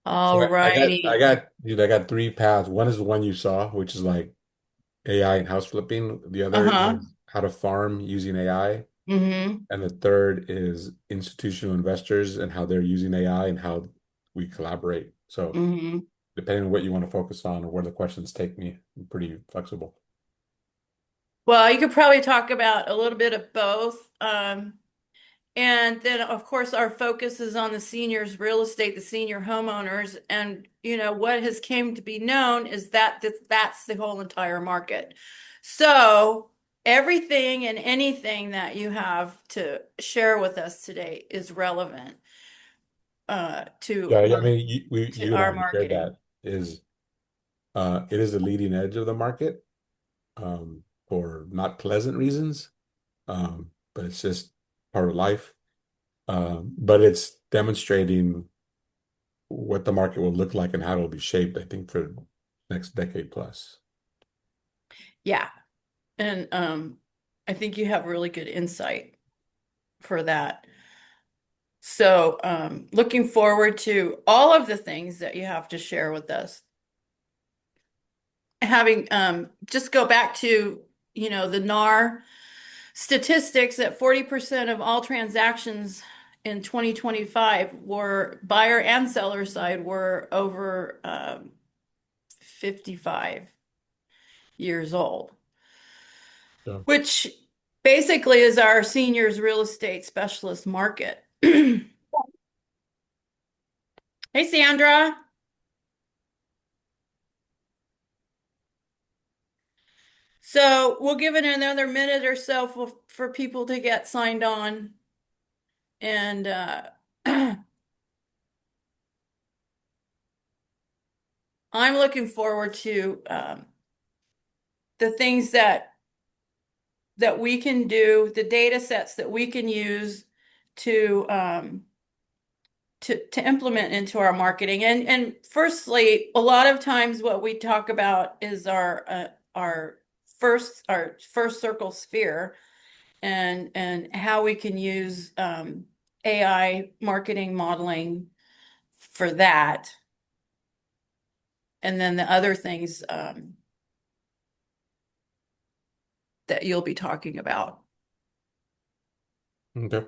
All So I righty. got, dude, I got three paths. One is the one you saw, which is like AI and house flipping. The other Uh-huh. is how to farm using AI. Mm-hmm. And the third is institutional investors and how they're using AI and how we collaborate. So Mm-hmm. depending on what you want to focus on or where the questions take me, I'm pretty flexible. Well, you could probably talk about a little bit of both. And then, of course, our focus is on the seniors real estate, the senior homeowners. And, what has came to be known is that's the whole entire market. So everything and anything that you have to share with us today is relevant to Yeah, I mean, you and I our have shared marketing. that it is the leading edge of the market for not pleasant reasons, but it's just part of life. But it's demonstrating what the market will look like and how it'll be shaped, I think, for the next decade plus. Yeah. And I think you have really good insight for that. So, looking forward to all of the things that you have to share with us. Having just go back to, the NAR statistics that 40% of all transactions in 2025 were buyer and seller side were over 55 years old, So, which basically is our seniors real estate specialist market. Hey, Sandra. So we'll give it another minute or so for people to get signed on. And I'm looking forward to the things that we can do, the data sets that we can use to to implement into our marketing. And firstly, a lot of times what we talk about is our first circle sphere and how we can use AI marketing modeling for that. And then the other things that you'll be talking about. okay.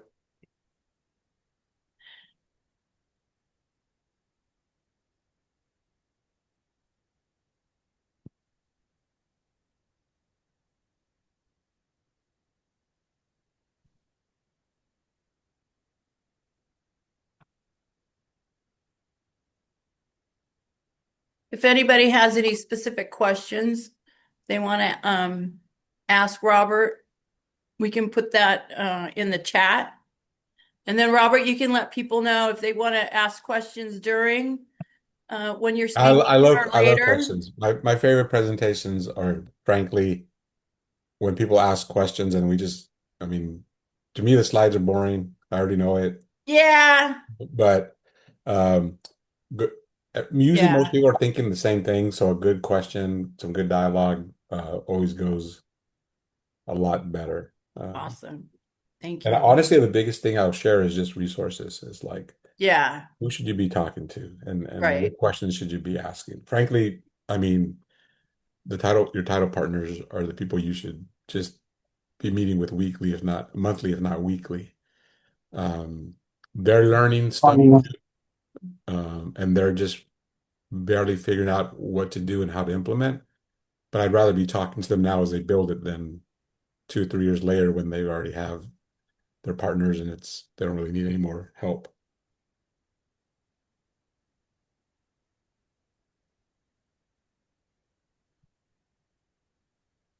If anybody has any specific questions they want to ask Robert, we can put that in the chat. And then Robert, you can let people know if they want to ask questions during when you're speaking or I love later. questions. My favorite presentations are frankly when people ask questions and we just, I mean, to me the slides are boring. I already know it, Yeah. but um, good. Usually most Yeah. people are thinking the same thing, so a good question, some good dialogue, always goes a lot better. Awesome. Thank And you. honestly, the biggest thing I'll share is just resources. Is like, Yeah. who should you be talking to, and Right. what questions should you be asking? Frankly, I mean, your title partners are the people you should just be meeting with weekly, if not monthly, if not weekly. Um, they're learning stuff, and they're just barely figuring out what to do and how to implement. But I'd rather be talking to them now as they build it than 2 or 3 years later when they already have their partners and they don't really need any more help.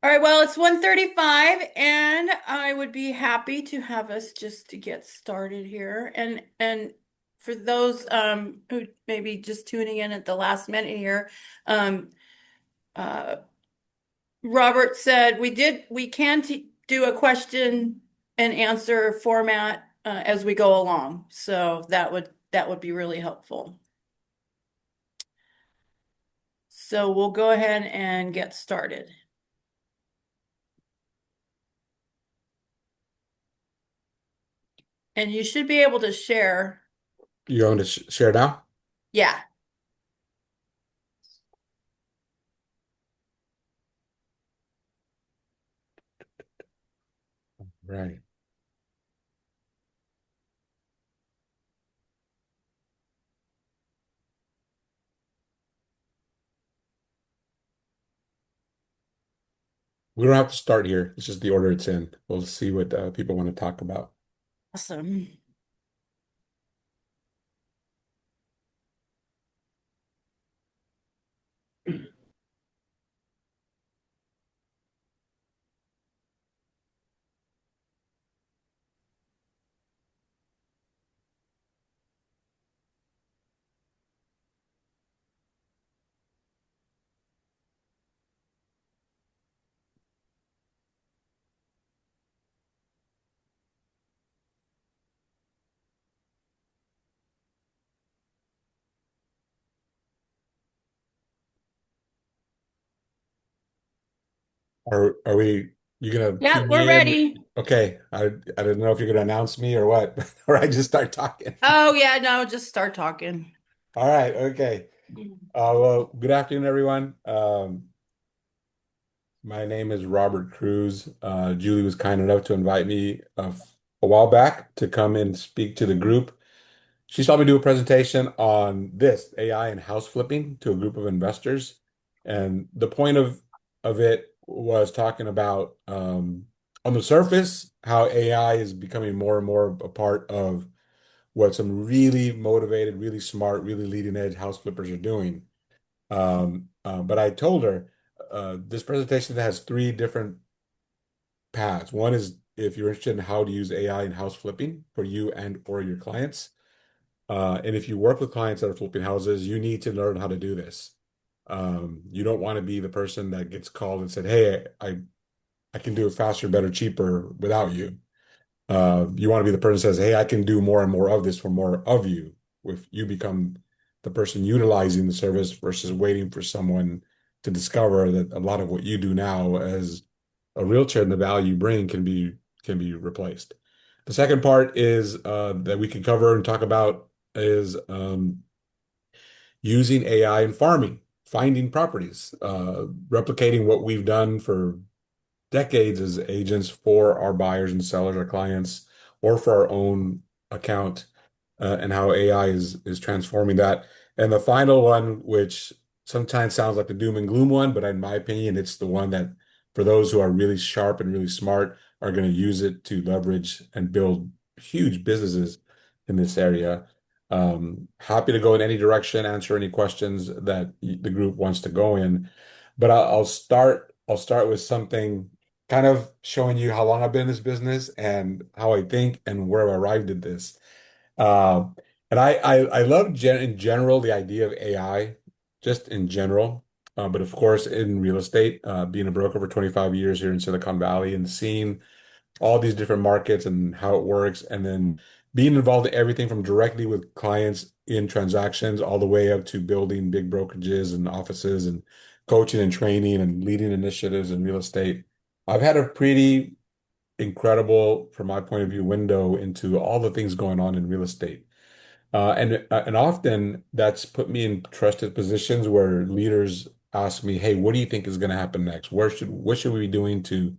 All right, well, it's 1:35 and I would be happy to have us just to get started here. And for those who may be just tuning in at the last minute here, um uh Robert said we can do a question and answer format as we go along. So that would be really helpful. So we'll go ahead and get started. And you should be able to share. You want to sh share now? Yeah. Right. We don't have to start here. It's just the order it's in. We'll see what people want to talk about. Awesome. Are we, you gonna Yeah, cue we're me in? ready. Okay. I didn't know if you're gonna announce me or what, or I just start talking. Oh yeah, no, just start talking. All right. Okay. Well, good afternoon, everyone. My name is Robert Cruz. Julie was kind enough to invite me a while back to come and speak to the group. She saw me do a presentation on this AI and house flipping to a group of investors. And the point of it was talking about on the surface how AI is becoming more and more a part of what some really motivated, really smart, really leading edge house flippers are doing. But I told her this presentation has three different paths. One is if you're interested in how to use AI in house flipping for you and or your clients. And if you work with clients that are flipping houses, you need to learn how to do this. You don't want to be the person that gets called and said, "Hey, I can do it faster, better, cheaper without you." You want to be the person that says, "Hey, I can do more and more of this for more of you." If you become the person utilizing the service versus waiting for someone to discover that a lot of what you do now as a realtor and the value you bring can be replaced. The second part is that we can cover and talk about is using AI in farming, finding properties, replicating what we've done for decades as agents for our buyers and sellers, our clients, or for our own account, and how AI is transforming that. And the final one, which sometimes sounds like the doom and gloom one, but in my opinion, it's the one that for those who are really sharp and really smart are going to use it to leverage and build huge businesses in this area. Happy to go in any direction, answer any questions that the group wants to go in. But I'll start with something kind of showing you how long I've been in this business and how I think and where I arrived at this. Um, and I love in general the idea of AI, just in general. But of course, in real estate, being a broker for 25 years here in Silicon Valley and seeing all these different markets and how it works, and then being involved in everything from directly with clients in transactions all the way up to building big brokerages and offices and coaching and training and leading initiatives in real estate. I've had a pretty incredible, from my point of view, window into all the things going on in real estate. And often that's put me in trusted positions where leaders ask me, "Hey, what do you think is going to happen next? What should we be doing to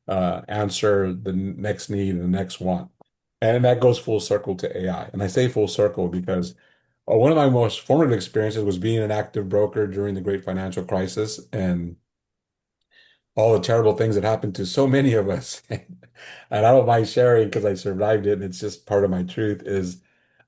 answer the next need and the next want?" And that goes full circle to AI. And I say full circle because one of my most formative experiences was being an active broker during the great financial crisis and all the terrible things that happened to so many of us. And I don't mind sharing because I survived it and it's just part of my truth is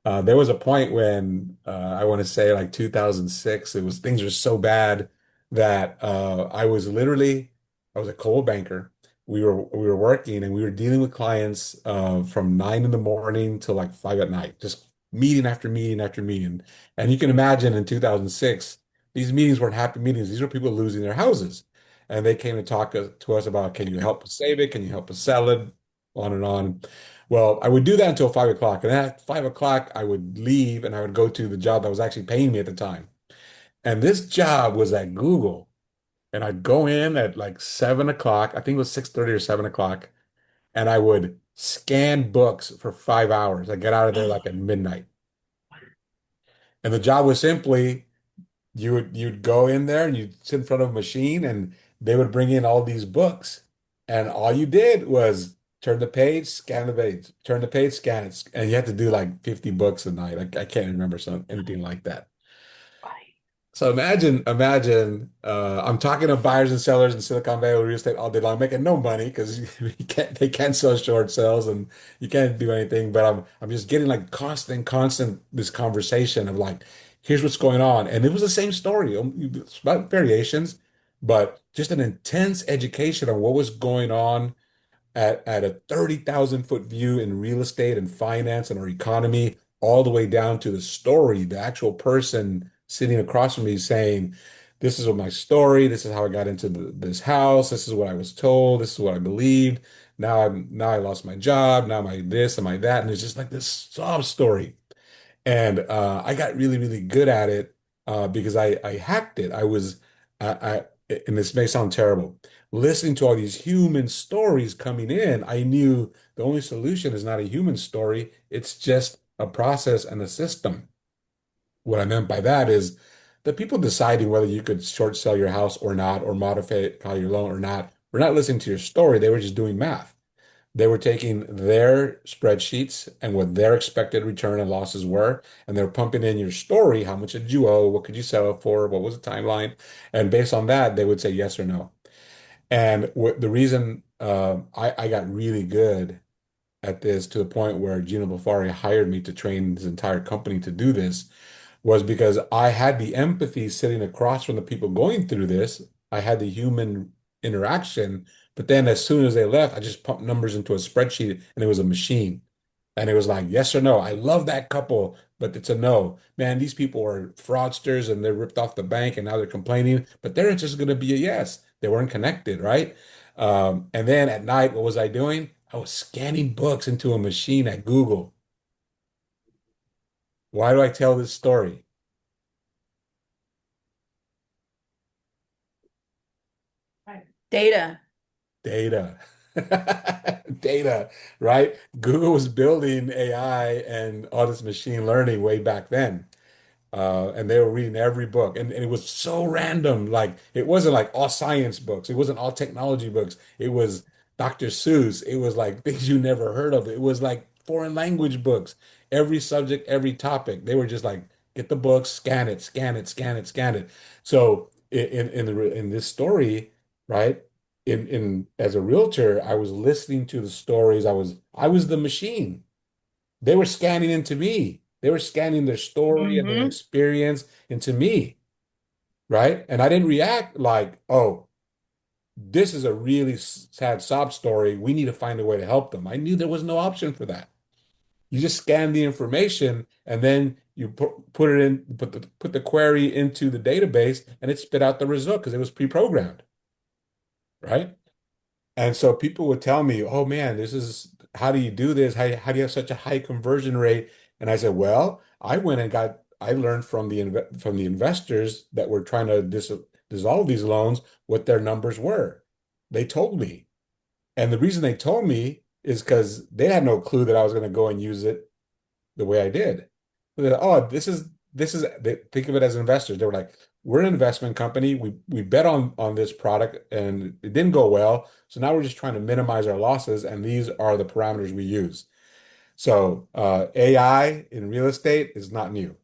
there was a point when I want to say like 2006, it was things were so bad that I was a cold banker. We were working and we were dealing with clients from 9 in the morning till like 5 at night, just meeting after meeting after meeting. And you can imagine in 2006, these meetings weren't happy meetings. These were people losing their houses. And they came to talk to us about, can you help us save it? Can you help us sell it? On and on. Well, I would do that until 5 o'clock. And then at 5 o'clock, I would leave and I would go to the job that was actually paying me at the time. And this job was at Google. And I'd go in at like 7 o'clock. I think it was 6:30 or 7 o'clock. And I would scan books for 5 hours. I get out of there like at midnight. And the job was simply you'd go in there and you'd sit in front of a machine and they would bring in all these books. And all you did was turn the page, scan the page, turn the page, scan it, and you have to do like 50 books a night. I can't remember anything like that. Right. So imagine, I'm talking to buyers and sellers in Silicon Valley real estate all day long, making no money because they can't sell short sales and you can't do anything. But I'm just getting like constant this conversation of like, here's what's going on, and it was the same story, it's about variations, but just an intense education on what was going on at a 30,000 foot view in real estate and finance and our economy, all the way down to the story, the actual person sitting across from me saying, this is what my story, this is how I got into this house, this is what I was told, this is what I believed. Now I lost my job, now my this and my that, and it's just like this sob story. And I got really good at it because I hacked it. And this may sound terrible, listening to all these human stories coming in, I knew the only solution is not a human story, it's just a process and a system. What I meant by that is the people deciding whether you could short sell your house or not, or modify your loan or not, were not listening to your story, they were just doing math. They were taking their spreadsheets and what their expected return and losses were, and they were pumping in your story. How much did you owe? What could you sell it for? What was the timeline? And based on that, they would say yes or no. And the reason I got really good at this to the point where Gino Bafari hired me to train his entire company to do this was because I had the empathy sitting across from the people going through this. I had the human interaction, but then as soon as they left, I just pumped numbers into a spreadsheet and it was a machine. And it was like, yes or no. I love that couple, but it's a no. Man, these people are fraudsters and they're ripped off the bank and now they're complaining, but they're just going to be a yes. They weren't connected, right? And then at night, what was I doing? I was scanning books into a machine at Google. Why do I tell this story? Right. Data. Data. Data, right? Google was building AI and all this machine learning way back then. And they were reading every book, and it was so random. Like it wasn't like all science books, it wasn't all technology books. It was Dr. Seuss. It was like things you never heard of. It was like foreign language books. Every subject, every topic. They were just like, get the book, scan it, scan it, scan it, scan it. So in this story, right? In as a realtor, I was listening to the stories. I was the machine. They were scanning into me. They were scanning their story and their Hmm. experience into me, right? And I didn't react like, oh, this is a really sad sob story. We need to find a way to help them. I knew there was no option for that. You just scan the information and then you put it in, put the query into the database and it spit out the result because it was pre-programmed, right? And so people would tell me, "Oh man, this is how do you do this? How do you have such a high conversion rate?" And I said, "Well, I learned from the investors that were trying to dissolve these loans what their numbers were. They told me, and the reason they told me is because they had no clue that I was going to go and use it the way I did. Oh, they think of it as investors. They were like, we're an investment company. We bet on this product and it didn't go well. So now we're just trying to minimize our losses, and these are the parameters we use. So AI in real estate is not new.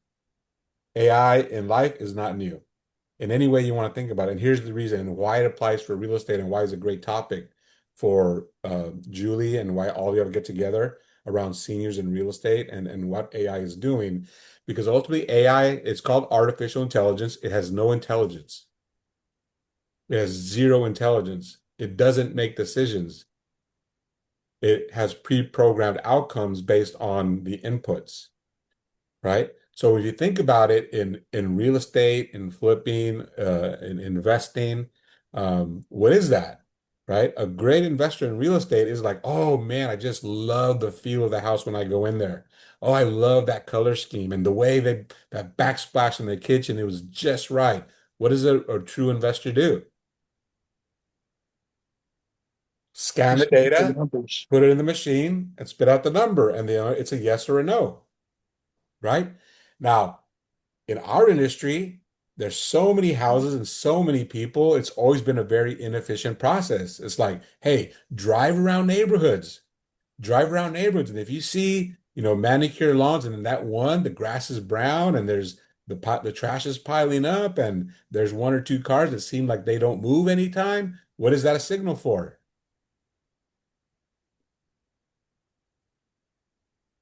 AI in life is not new in any way you want to think about it. And here's the reason why it applies for real estate and why it's a great topic for Julie and why all y'all get together around seniors in real estate and what AI is doing. Because ultimately, AI, it's called artificial intelligence. It has no intelligence. It has zero intelligence. It doesn't make decisions. It has pre-programmed outcomes based on the inputs, right? So if you think about it in real estate, in flipping, in investing, what is that, right? A great investor in real estate is like, oh man, I just love the feel of the house when I go in there. Oh, I love that color scheme and the way that backsplash in the kitchen, it was just right. What does a true investor do? Scan the Just looking for the data, numbers. put it in the machine, and spit out the number, and it's a yes or a no, right? Now, in our industry, there's so many houses and so many people. It's always been a very inefficient process. It's like, hey, drive around neighborhoods. Drive around neighborhoods, and if you see, manicure lawns, and in that one, the grass is brown, and there's the trash is piling up, and there's one or two cars that seem like they don't move anytime. What is that a signal for?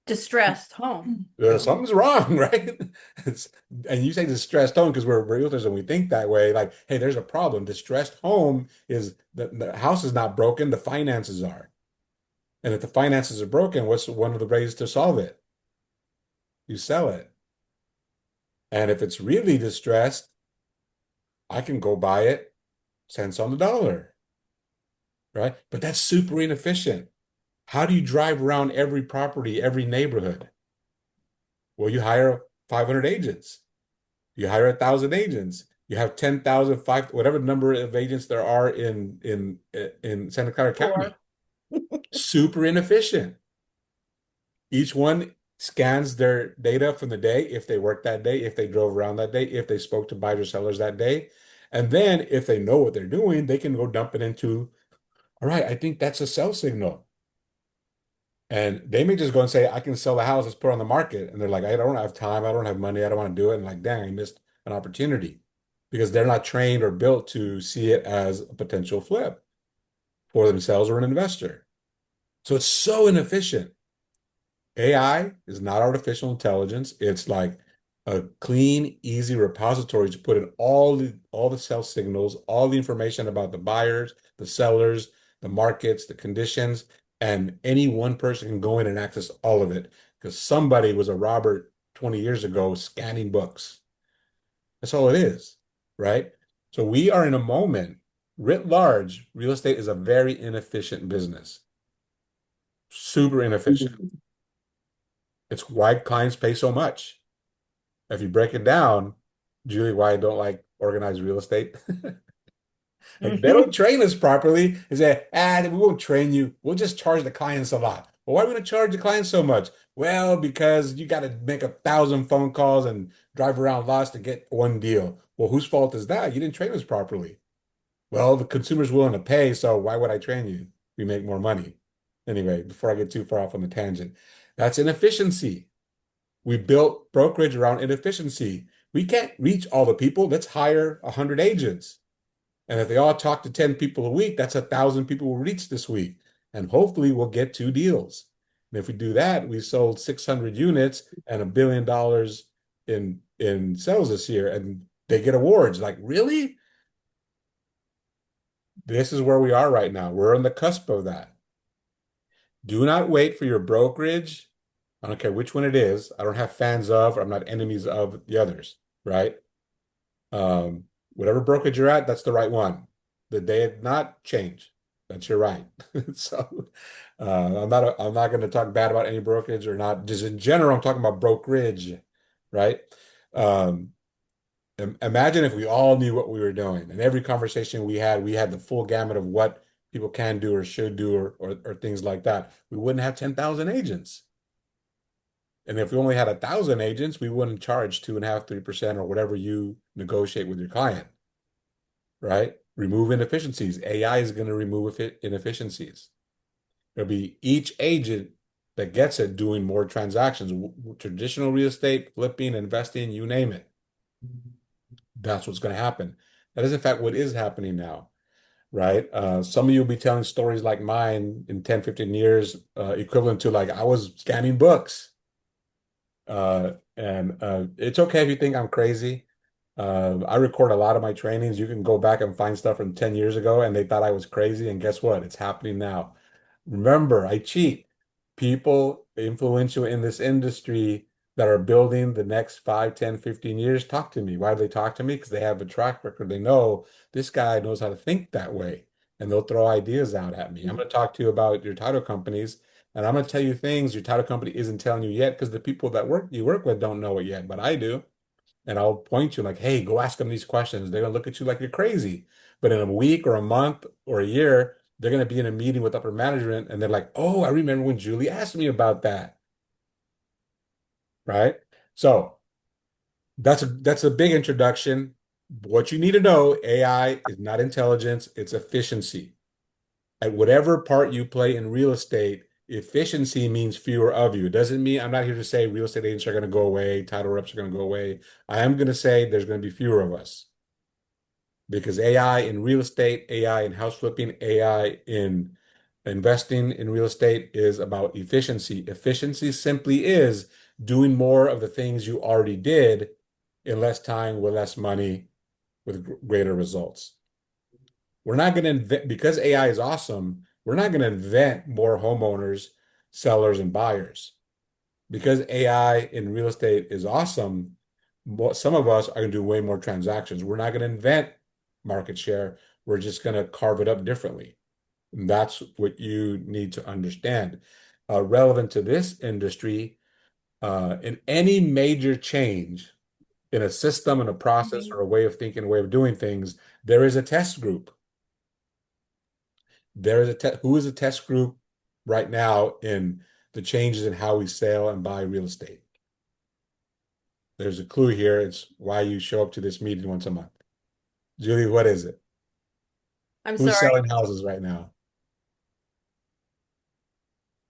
Distressed home. Something's wrong, right? It's, and you say distressed home because we're realtors and we think that way. Like, hey, there's a problem. Distressed home is the house is not broken, the finances are. And if the finances are broken, what's one of the ways to solve it? You sell it. And if it's really distressed, I can go buy it cents on the dollar, right? But that's super inefficient. How do you drive around every property, every neighborhood? Well, you hire 500 agents. You hire 1,000 agents. You have 10,000, whatever number of agents there are in Santa Clara County. Or Super inefficient. Each one scans their data from the day, if they worked that day, if they drove around that day, if they spoke to buyers or sellers that day. And then if they know what they're doing, they can go dump it into, all right, I think that's a sell signal. And they may just go and say, I can sell the house, let's put it on the market. And they're like, I don't have time, I don't have money, I don't want to do it. And like, dang, I missed an opportunity because they're not trained or built to see it as a potential flip for themselves or an investor. So it's so inefficient. AI is not artificial intelligence. It's like a clean, easy repository to put in all the sales signals, all the information about the buyers, the sellers, the markets, the conditions, and any one person can go in and access all of it because somebody was a Robert 20 years ago scanning books. That's all it is, right? So we are in a moment, writ large, real estate is a very inefficient business, super inefficient. It's why clients pay so much. If you break it down, Julie, why I don't like organized real estate. Like they don't train us properly. They say, we won't train you. We'll just charge the clients a lot. Well, why are we going to charge the clients so much? Well, because you got to make 1,000 phone calls and drive around lots to get one deal. Well, whose fault is that? You didn't train us properly. Well, the consumer's willing to pay, so why would I train you? We make more money. Anyway, before I get too far off on the tangent, that's inefficiency. We built brokerage around inefficiency. We can't reach all the people. Let's hire 100 agents. And if they all talk to 10 people a week, that's 1,000 people we'll reach this week. And hopefully we'll get two deals. And if we do that, we sold 600 units and $1 billion in sales this year. And they get awards. Like, really? This is where we are right now. We're on the cusp of that. Do not wait for your brokerage. I don't care which one it is. I don't have fans of, or I'm not enemies of the others, right? Whatever brokerage you're at, that's the right one. The day it not change. That's your right. So I'm not going to talk bad about any brokerage or not. Just in general, I'm talking about brokerage, right? Um, Imagine if we all knew what we were doing, and every conversation we had the full gamut of what people can do or should do or things like that. We wouldn't have 10,000 agents. And if we only had 1,000 agents, we wouldn't charge 2.5%, 3% or whatever you negotiate with your client, right? Remove inefficiencies. AI is going to remove inefficiencies. It'll be each agent that gets it doing more transactions, traditional real estate, flipping, investing, you name it. That's what's going to happen. That is, in fact, what is happening now, right? Some of you will be telling stories like mine in 10, 15 years, equivalent to like I was scanning books. And it's okay if you think I'm crazy. I record a lot of my trainings. You can go back and find stuff from 10 years ago, and they thought I was crazy. And guess what? It's happening now. Remember, I cheat. People influential in this industry that are building the next 5, 10, 15 years talk to me. Why do they talk to me? Because they have a track record. They know this guy knows how to think that way, and they'll throw ideas out at me. I'm going to talk to you about your title companies. And I'm going to tell you things your title company isn't telling you yet because the people that you work with don't know it yet, but I do. And I'll point you like, hey, go ask them these questions. They're going to look at you like you're crazy. But in a week or a month or a year, they're going to be in a meeting with upper management and they're like, oh, I remember when Julie asked me about that. Right? So that's a big introduction. What you need to know, AI is not intelligence, it's efficiency. At whatever part you play in real estate, Efficiency means fewer of you. It doesn't mean I'm not here to say real estate agents are going to go away, title reps are going to go away. I am going to say there's going to be fewer of us because AI in real estate, AI in house flipping, AI in investing in real estate is about efficiency. Efficiency simply is doing more of the things you already did in less time with less money with greater results. We're not going to invent, because AI is awesome, we're not going to invent more homeowners, sellers, and buyers. Because AI in real estate is awesome, some of us are going to do way more transactions. We're not going to invent market share. We're just going to carve it up differently. And that's what you need to understand. Relevant to this industry, in any major change in a system, in a process, or a way of thinking, a way of doing things, there is a test group. There is who is a test group right now in the changes in how we sell and buy real estate? There's a clue here. It's why you show up to this meeting once a month. Julie, what is it? I'm Who's sorry. selling houses right now?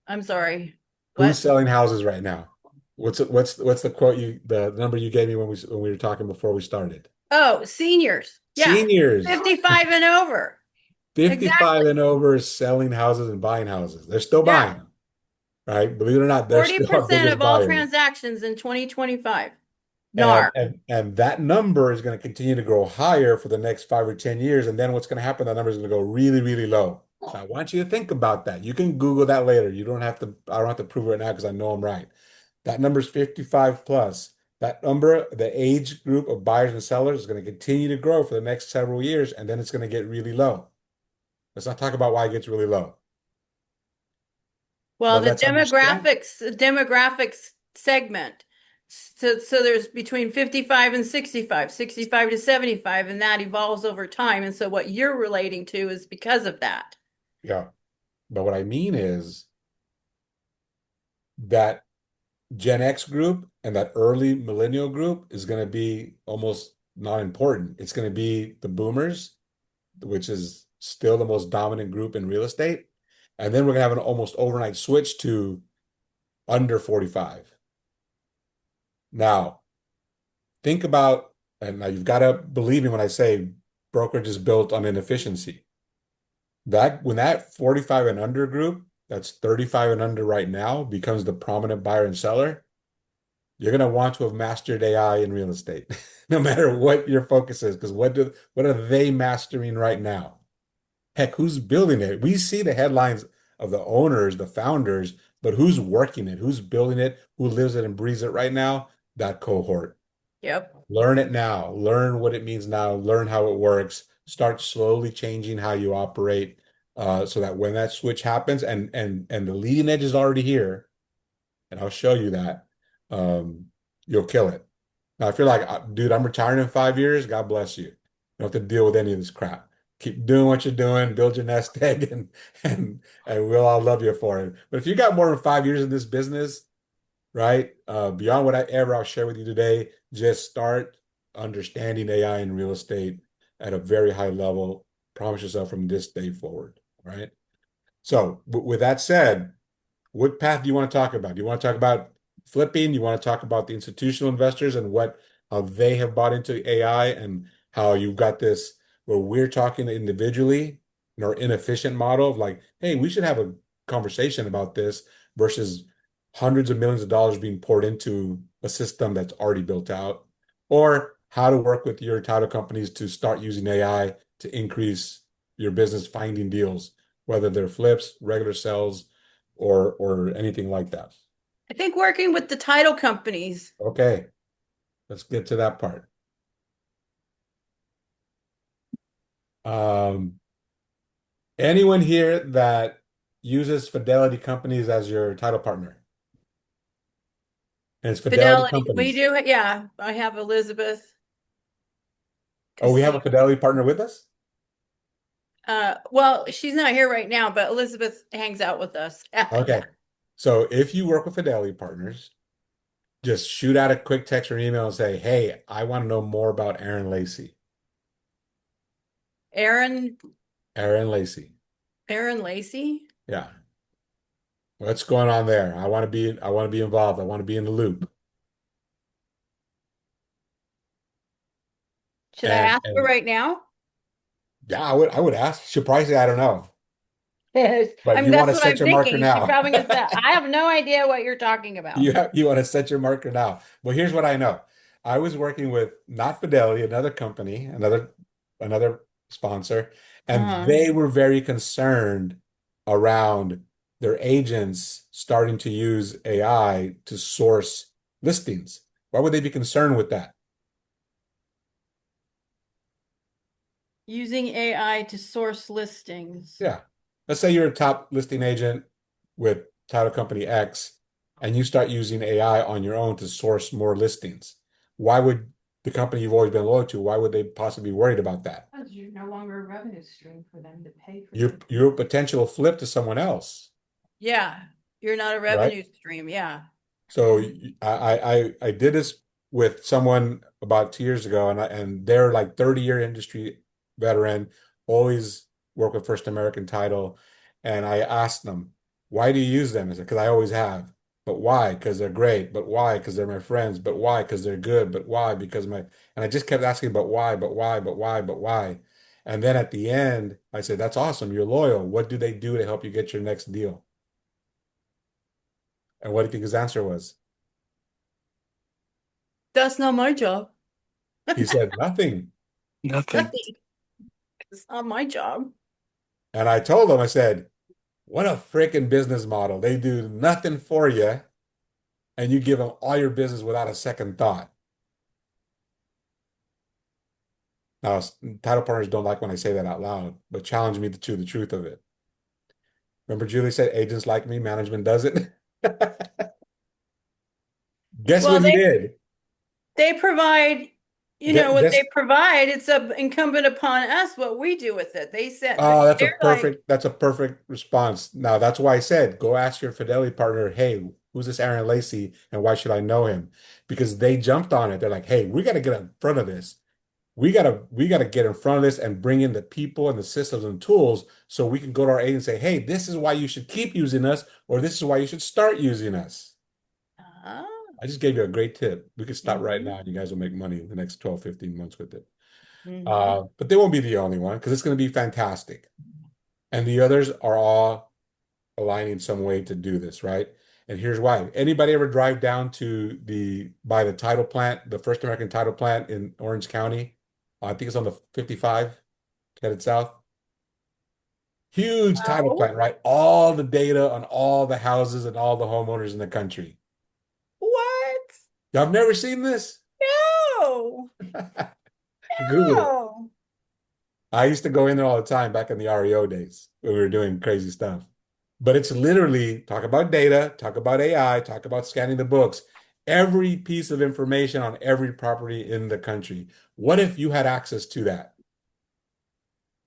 I'm sorry. Who's What? selling houses right now? What's the quote the number you gave me when we were talking before we started? Oh, seniors. Yeah. Seniors, 55 and over. 55 Exactly. and over is selling houses and buying houses. They're still Yeah. buying, right? Believe it or not, they're still our 40% biggest of all buyers. transactions in 2025. And NAR. and and that number is going to continue to grow higher for the next 5 or 10 years. And then what's going to happen? That number is going to go really, really low. So I want you to think about that. You can Google that later. You don't have to, I don't have to prove it now because I know I'm right. That number is 55 plus. That number, the age group of buyers and sellers is going to continue to grow for the next several years, and then it's going to get really low. Let's not talk about why it gets really low, Well, but let's understand. the demographics segment. So there's between 55 and 65, 65 to 75, and that evolves over time. And so what you're relating to is because of that. Yeah. But what I mean is that Gen X group and that early millennial group is going to be almost not important. It's going to be the boomers, which is still the most dominant group in real estate. And then we're going to have an almost overnight switch to under 45. Now, think about, and now you've got to believe me when I say brokerage is built on inefficiency. That when that 45 and under group, that's 35 and under right now, becomes the prominent buyer and seller, you're going to want to have mastered AI in real estate, no matter what your focus is, because what are they mastering right now? Heck, who's building it? We see the headlines of the owners, the founders, but who's working it? Who's building it? Who lives it and breathes it right now? That cohort. Yep. Learn it now. Learn what it means now. Learn how it works. Start slowly changing how you operate, so that when that switch happens and the leading edge is already here, and I'll show you that, um, you'll kill it. Now, if you're like, dude, I'm retiring in 5 years, God bless you. You don't have to deal with any of this crap. Keep doing what you're doing, build your nest egg, and we'll all love you for it. But if you got more than 5 years in this business, right, beyond whatever I'll share with you today, just start understanding AI in real estate at a very high level. Promise yourself from this day forward, right? So, with that said, what path do you want to talk about? Do you want to talk about flipping? Do you want to talk about the institutional investors and how they have bought into AI and how you've got this where we're talking individually in our inefficient model of like, hey, we should have a conversation about this versus hundreds of millions of dollars being poured into a system that's already built out, or how to work with your title companies to start using AI to increase your business finding deals, whether they're flips, regular sales, or anything like that. I think working with the title companies. Okay, let's get to that part. Um, Anyone here that uses Fidelity Companies as your title partner? And it's Fidelity Fidelity. We Companies. do, yeah. I have Elizabeth Oh, we have a Castillo. Fidelity partner with us? Well, she's not here right now, but Elizabeth hangs out with us. Yeah. Okay. So if you work with Fidelity partners, just shoot out a quick text or email and say, hey, I want to know more about Aaron Lacey. Aaron, Aaron Lacey. Aaron Lacey. Yeah. What's going on there? I want to be involved. I want to be in the loop. Should I ask her And right now? yeah, I would ask. She'll probably say, I don't know. Yes. I But mean, you want that's to what set I'm your marker thinking. She now. probably gonna say, I have no idea what you're talking about. You want to set your marker now. Well, here's what I know. I was working with not Fidelity, another company, another sponsor, and Uh-huh. they were very concerned around their agents starting to use AI to source listings. Why would they be concerned with that? Using AI to source listings. Yeah. Let's say you're a top listing agent with title company X and you start using AI on your own to source more listings. Why would the company you've always been loyal to, why would they possibly be worried about that? Because you're no longer a revenue stream for them to pay for Your your. your potential flip to someone else, Yeah, you're not a right? revenue stream. Yeah. So Mhm. I did this with someone about 2 years ago, and they're like 30-year industry veteran, always work with First American Title, and I asked them, "Why do you use them?" I said, "Because I always have." But why? Because they're great. But why? Because they're my friends. But why? Because they're good. But why? Because my and I just kept asking, but why? But why? But why? But why? And then at the end, I said, "That's awesome. You're loyal. What do they do to help you get your next deal?" And what do you think his answer was? That's not my job. He said, "Nothing." Nothing. Nothing. It's not my job. And I told him, I said, what a freaking business model. They do nothing for you, and you give them all your business without a second thought. Now, title partners don't like when I say that out loud, but challenge me to the truth of it. Remember, Julie said, agents like me, management doesn't. Guess Well, what he did? they provide, what Guess, they provide. It's incumbent upon us what we do with it. They said oh, they're like, that's a perfect response. Now, that's why I said, go ask your Fidelity partner, hey, who's this Aaron Lacey and why should I know him? Because they jumped on it. They're like, hey, we got to get in front of this. We gotta get in front of this and bring in the people and the systems and tools so we can go to our agent and say, hey, this is why you should keep using us, or this is why you should start using us. ah, I just gave you a great tip. We could start right mm-hmm, now and you guys will make money in the next 12, 15 months with it. mm-hmm. But they won't be the only one because it's going to be fantastic. And the others are all aligning some way to do this, right? And here's why. Anybody ever drive down to by the title plant, the First American title plant in Orange County? I think it's on the 55 headed south. Huge title Oh, plant, right? All the data on all the houses and all the homeowners in the country. what? Y'all have never seen this? No, Google it. no. I used to go in there all the time back in the REO days when we were doing crazy stuff. But it's literally talk about data, talk about AI, talk about scanning the books, every piece of information on every property in the country. What if you had access to that?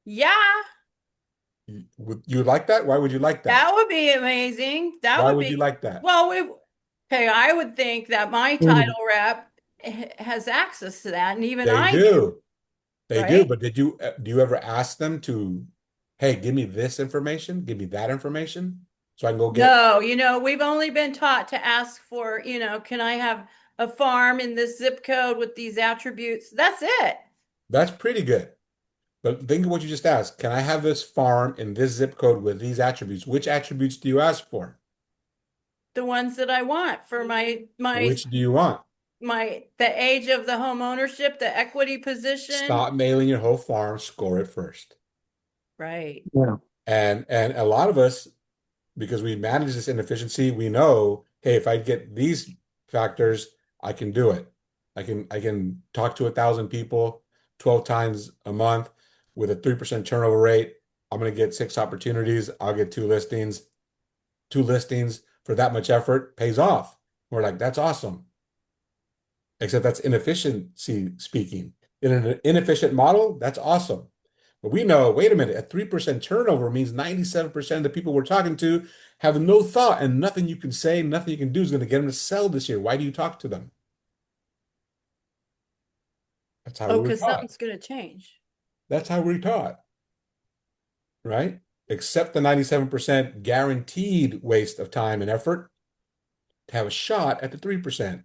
Yeah, Would you like that? Why would you like that? that would be amazing. That Why would would you be, like that? well, okay, I would think that my Mm. title rep has access to that, and even They I do, do. They do, right? but do you ever ask them to, hey, give me this information, give me that information, so I can go get. No, we've only been taught to ask for, can I have a farm in this zip code with these attributes? That's it. That's pretty good. But think of what you just asked. Can I have this farm in this zip code with these attributes? Which attributes do you ask for? The ones that I want for Which do you want? the age of the home ownership, the equity position. Stop mailing your whole farm, score it first. Right. Yeah. And a lot of us, because we manage this inefficiency, we know, hey, if I get these factors, I can do it. I can talk to 1,000 people 12 times a month with a 3% turnover rate. I'm gonna get 6 opportunities. I'll get 2 listings. 2 listings for that much effort pays off. We're like, that's awesome. Except that's inefficiency speaking. In an inefficient model, that's awesome. But we know, wait a minute, a 3% turnover means 97% of the people we're talking to have no thought and nothing you can say, nothing you can do is going to get them to sell this year. Why do you talk to them? That's how Oh, we were because taught. something's going to change. That's how we were taught, right? accept the 97% guaranteed waste of time and effort to have a shot at the 3%,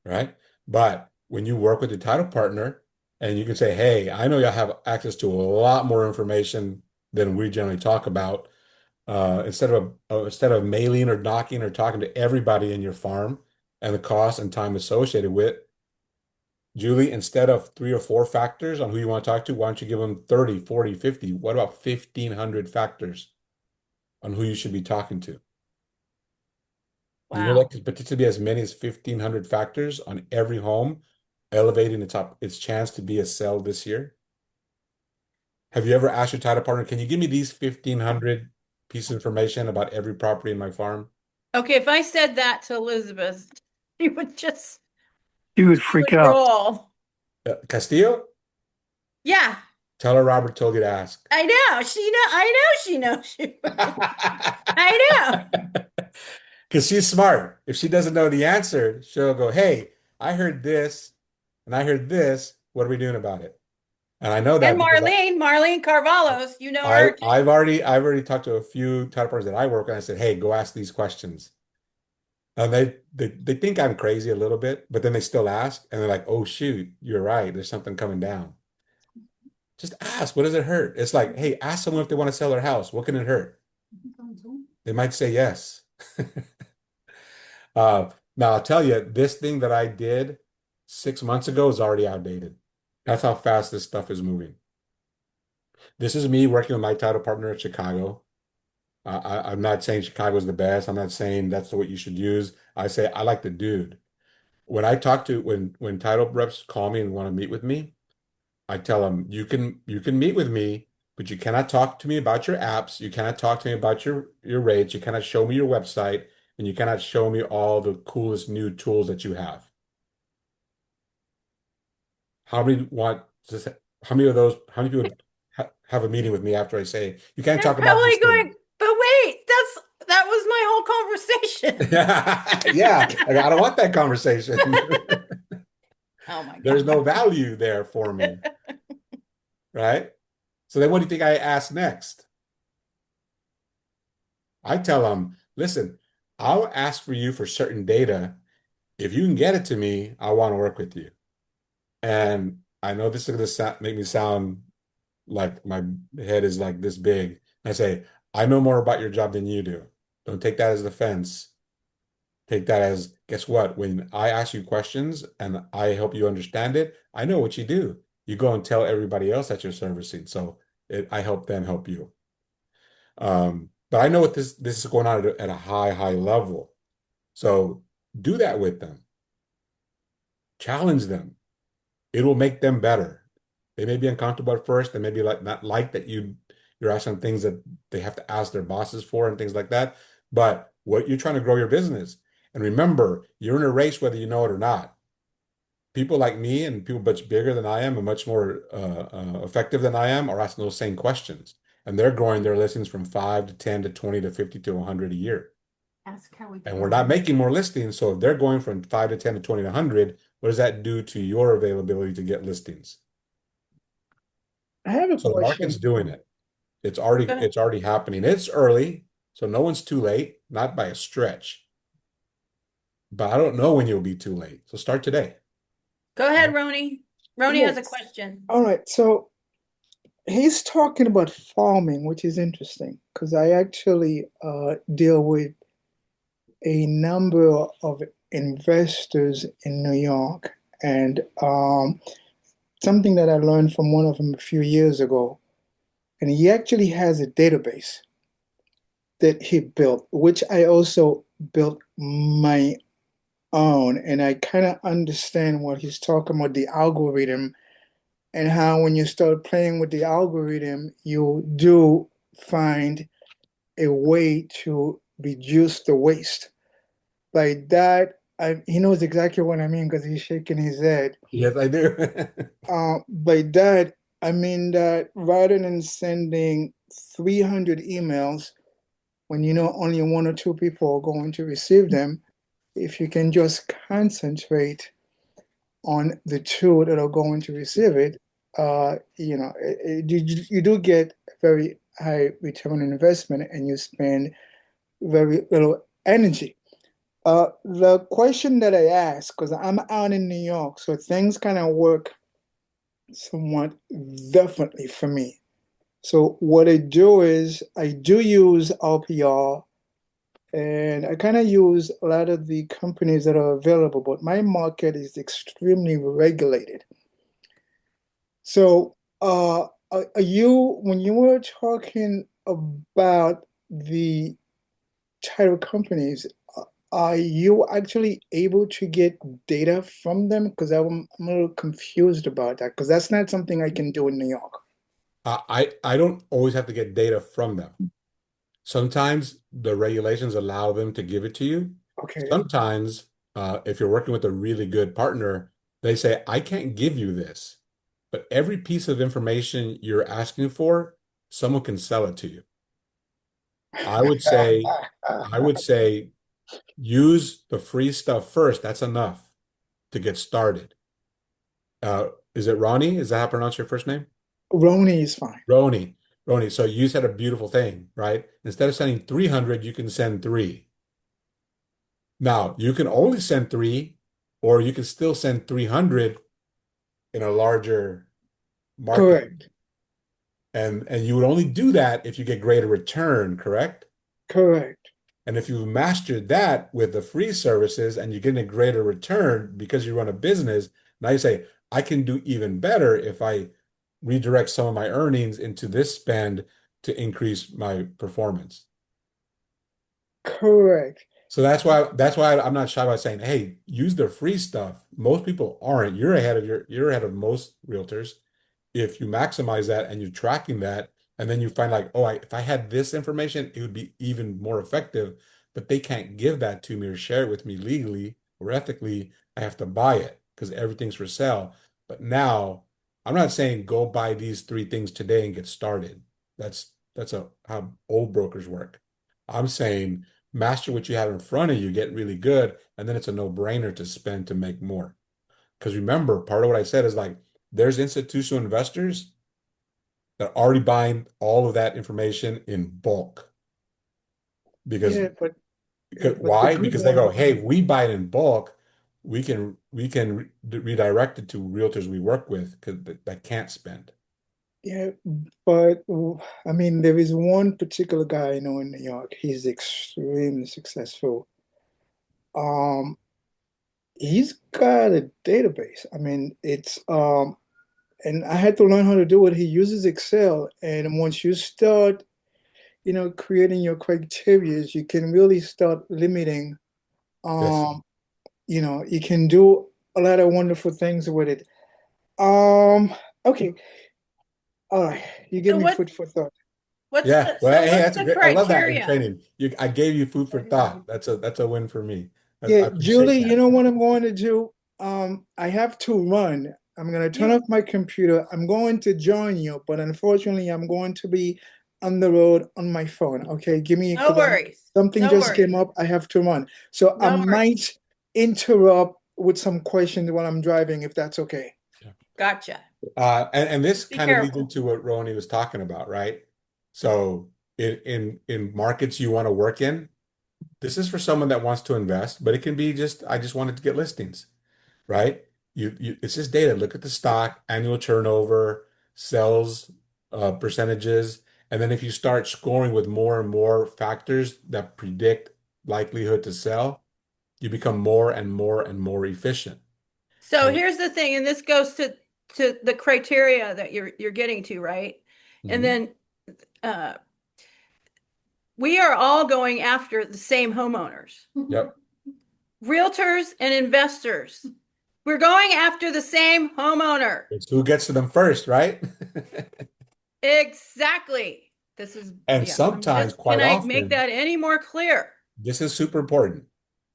right? But when you work with the title partner and you can say, hey, I know y'all have access to a lot more information than we generally talk about. Instead of mailing or knocking or talking to everybody in your farm and the cost and time associated with, Julie, instead of three or four factors on who you want to talk to, why don't you give them 30, 40, 50? What about 1,500 factors on who you should be talking to? You know that Wow. could potentially be as many as 1,500 factors on every home, elevating its chance to be a sell this year. Have you ever asked your title partner, can you give me these 1,500 pieces of information about every property in my farm? Okay, if I said that to Elizabeth, she would just You would she freak would out. roll. Castillo, Yeah, tell her Robert told you to ask. I know. I know she knows she would. I know. Because she's smart. If she doesn't know the answer, she'll go, hey, I heard this and I heard this. What are we doing about it? And I know that And because Marlene Carvalho's, you know her too. I've already talked to a few title partners that I work with. And I said, hey, go ask these questions. And they think I'm crazy a little bit, but then they still ask and they're like, oh shoot, you're right. There's something coming down. Just ask, what does it hurt? It's like, hey, ask someone if they want to sell their house. What can it hurt? They might say yes. Now I'll tell you, this thing that I did 6 months ago is already outdated. That's how fast this stuff is moving. This is me working with my title partner in Chicago. I'm not saying Chicago's the best. I'm not saying that's what you should use. I say I like the dude. When title reps call me and want to meet with me, I tell them you can meet with me, but you cannot talk to me about your apps. You cannot talk to me about your rates. You cannot show me your website, and you cannot show me all the coolest new tools that you have. How many want to, how many of those, how many people have a meeting with me after I say, you can't They're talk about probably this thing? going, but wait, that was my whole conversation. Yeah, I don't want that conversation. Oh my There's God. no value there for me, right? So then what do you think I ask next? I tell them, listen, I'll ask for you for certain data. If you can get it to me, I want to work with you. And I know this is going to make me sound like my head is like this big. I say, I know more about your job than you do. Don't take that as offense. Take that as, guess what? When I ask you questions and I help you understand it, I know what you do. You go and tell everybody else that you're servicing. So I help them help you. But I know what this is going on at a high level. So do that with them. Challenge them. It will make them better. They may be uncomfortable at first. They may be like not like that you're asking things that they have to ask their bosses for and things like that. But what you're trying to grow your business. And remember, you're in a race whether you know it or not. People like me and people much bigger than I am and much more effective than I am are asking those same questions. And they're growing their listings from 5 to 10 to 20 to 50 to 100 a year. Ask how we And can we're not help. making more listings. So if they're going from 5 to 10 to 20 to 100, what does that do to your availability to get listings? I have a So the market's question. doing it. It's already Go, it's already happening. It's early, so no one's too late, not by a stretch. But I don't know when you'll be too late. So start today. go ahead, Roni. Roni has a Yes. question. All right. So he's talking about farming, which is interesting because I actually deal with a number of investors in New York, and something that I learned from one of them a few years ago, and he actually has a database that he built, which I also built my own, and I kind of understand what he's talking about, the algorithm, and how when you start playing with the algorithm, you do find a way to reduce the waste. By that, he knows exactly what I mean because he's shaking his head. Yes, I do. By that, I mean that rather than sending 300 emails when you know only one or two people are going to receive them, if you can just concentrate on the two that are going to receive it, you do get very high return on investment and you spend very little energy. The question that I ask, because I'm out in New York, so things kind of work somewhat differently for me. So what I do is I do use RPR and I kind of use a lot of the companies that are available, but my market is extremely regulated. So, are you, when you were talking about the title companies, are you actually able to get data from them? Because I'm a little confused about that, because that's not something I can do in New York. I don't always have to get data from them. Sometimes the regulations allow them to give it to you. Okay, Sometimes, if you're working with a really good partner, they say, I can't give you this, but every piece of information you're asking for, someone can sell it to you. I would say, I would say, use the free stuff first. That's enough to get started. Is it Ronnie? Is that how I pronounce your first name? Roni is fine. Roni. Roni. So you said a beautiful thing, right? Instead of sending 300, you can send three. Now, you can only send three, or you can still send 300 in a larger market. Correct, And you would only do that if you get greater return, correct? correct, And if you've mastered that with the free services and you're getting a greater return because you run a business, now you say, I can do even better if I redirect some of my earnings into this spend to increase my performance. correct. So that's why I'm not shy about saying, hey, use the free stuff. Most people aren't. You're ahead of most realtors. If you maximize that and you're tracking that, and then you find like, oh, if I had this information, it would be even more effective, but they can't give that to me or share it with me legally or ethically. I have to buy it because everything's for sale. But now I'm not saying go buy these three things today and get started. That's how old brokers work. I'm saying master what you have in front of you, get really good, and then it's a no-brainer to spend to make more. Because remember, part of what I said is like there's institutional investors that are already buying all of that information in bulk. Because, Yeah, because but the why? good Because they go, one, hey, if we buy it in bulk, we can redirect it to realtors we work with because that can't spend. yeah, but I mean, there is one particular guy I know in New York. He's extremely successful. Um, he's got a database. I mean, and I had to learn how to do it. He uses Excel, and once you start, creating your criteria, you can really start limiting. Yes. Um, you can do a lot of wonderful things with it. Um, okay, all right, you give So me food for thought. Yeah. Well, hey, what's that's a the great. I love that in criteria? training. I gave you food for thought. That's a win for me. I Yeah, appreciate Julie, you that. know what I'm going to do? I have to run. I'm going to turn You off my computer. I'm going to join you, but unfortunately, I'm going to be on the road on my phone. Okay, give me no because I'm worries. something No just came worries. up. I have to run. So I No worries. might interrupt with some questions while I'm driving, if that's okay. Yeah. Gotcha. And this Be kind of leads careful. into what Roni was talking about, right? So in markets you want to work in, this is for someone that wants to invest, but it can be just I just wanted to get listings, right? It's just data. Look at the stock, annual turnover, sales percentages, and then if you start scoring with more and more factors that predict likelihood to sell, you become more and more and more efficient. So And here's the thing, and this goes to the criteria that you're getting to, right? And Mhm. then uh, we are all going after the same homeowners, Yep. realtors and investors. We're going after the same homeowner. It's who gets to them first, right? Exactly. This is, And yeah, I'm just, sometimes, can quite I make often, that any more clear? this is super important.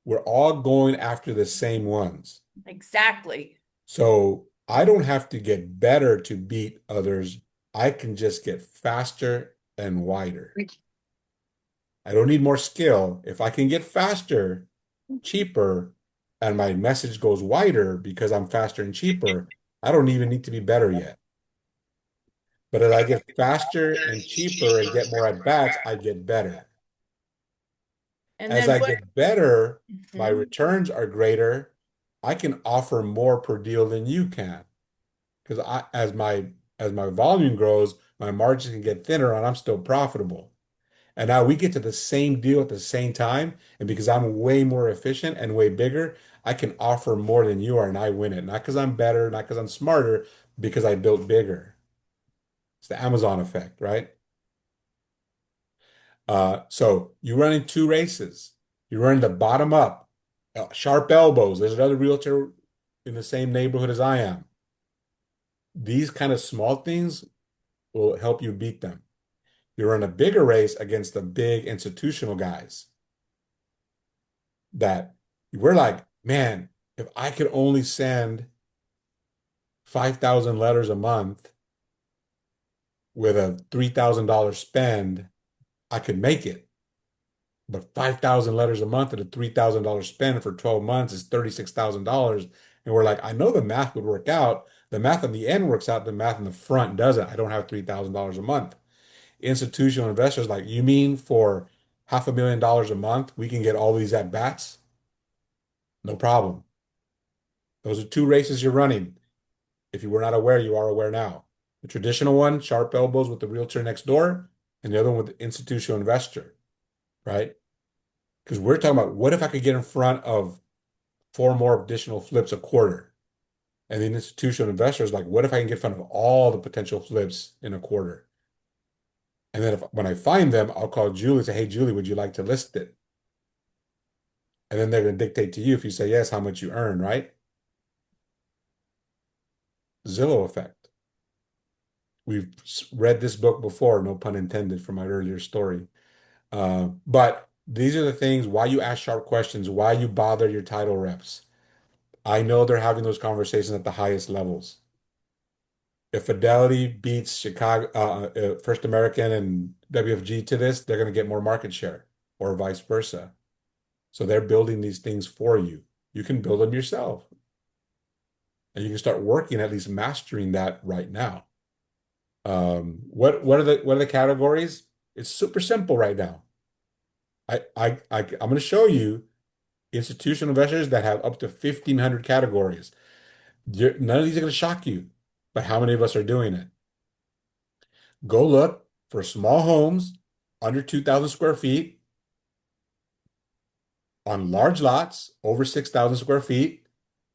We're all going after the same ones. Exactly. So I don't have to get better to beat others. I can just get faster and wider. I don't need more skill. If I can get faster, cheaper, and my message goes wider because I'm faster and cheaper, I don't even need to be better yet. But as I get faster and cheaper and get more at bats, I get better. And As then I what? get better, my Mhm. returns are greater. I can offer more per deal than you can. Because as my volume grows, my margins can get thinner and I'm still profitable. And now we get to the same deal at the same time. And because I'm way more efficient and way bigger, I can offer more than you are and I win it. Not because I'm better, not because I'm smarter, because I built bigger. It's the Amazon effect, right? So you run in two races. You run the bottom up, sharp elbows. There's another realtor in the same neighborhood as I am. These kind of small things will help you beat them. You run a bigger race against the big institutional guys that we're like, man, if I could only send 5,000 letters a month with a $3,000 spend, I could make it. But 5,000 letters a month at a $3,000 spend for 12 months is $36,000. And we're like, I know the math would work out. The math on the end works out. The math in the front doesn't. I don't have $3,000 a month. Institutional investors like, you mean for $500,000 a month, we can get all these at bats? No problem. Those are two races you're running. If you were not aware, you are aware now. The traditional one, sharp elbows with the realtor next door, and the other one with the institutional investor, right? Because we're talking about what if I could get in front of four more additional flips a quarter? And the institutional investor is like, what if I can get in front of all the potential flips in a quarter? And then when I find them, I'll call Julie and say, hey, Julie, would you like to list it? And then they're going to dictate to you if you say yes, how much you earn, right? Zillow effect. We've read this book before, no pun intended, from my earlier story. But these are the things why you ask sharp questions, why you bother your title reps. I know they're having those conversations at the highest levels. If Fidelity beats Chicago, First American and WFG to this, they're going to get more market share or vice versa. So they're building these things for you. You can build them yourself and you can start working, at least mastering that right now. What are the categories? It's super simple right now. I'm going to show you institutional investors that have up to 1,500 categories. None of these are going to shock you, but how many of us are doing it? Go look for small homes under 2,000 square feet on large lots over 6,000 square feet,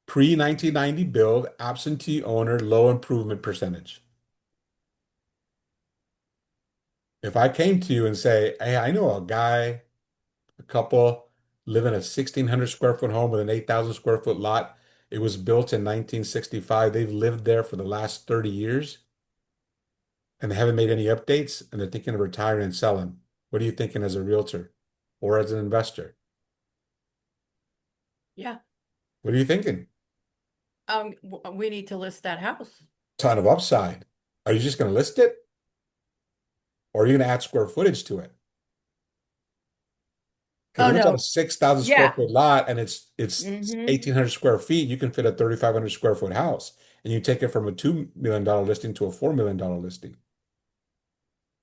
pre-1990 build, absentee owner, low improvement percentage. If I came to you and say, hey, I know a guy, a couple live in a 1,600 square foot home with an 8,000 square foot lot. It was built in 1965. They've lived there for the last 30 years and they haven't made any updates and they're thinking of retiring and selling. What are you thinking as a realtor or as an investor? Yeah. What are you thinking? We need to list that house. Ton of upside. Are you just going to list it or are you going to add square footage to it? Because Oh if it's on a no. 6,000 square Yeah. foot lot and it's Hmm. 1,800 square feet, you can fit a 3,500 square foot house and you take it from a $2 million listing to a $4 million listing.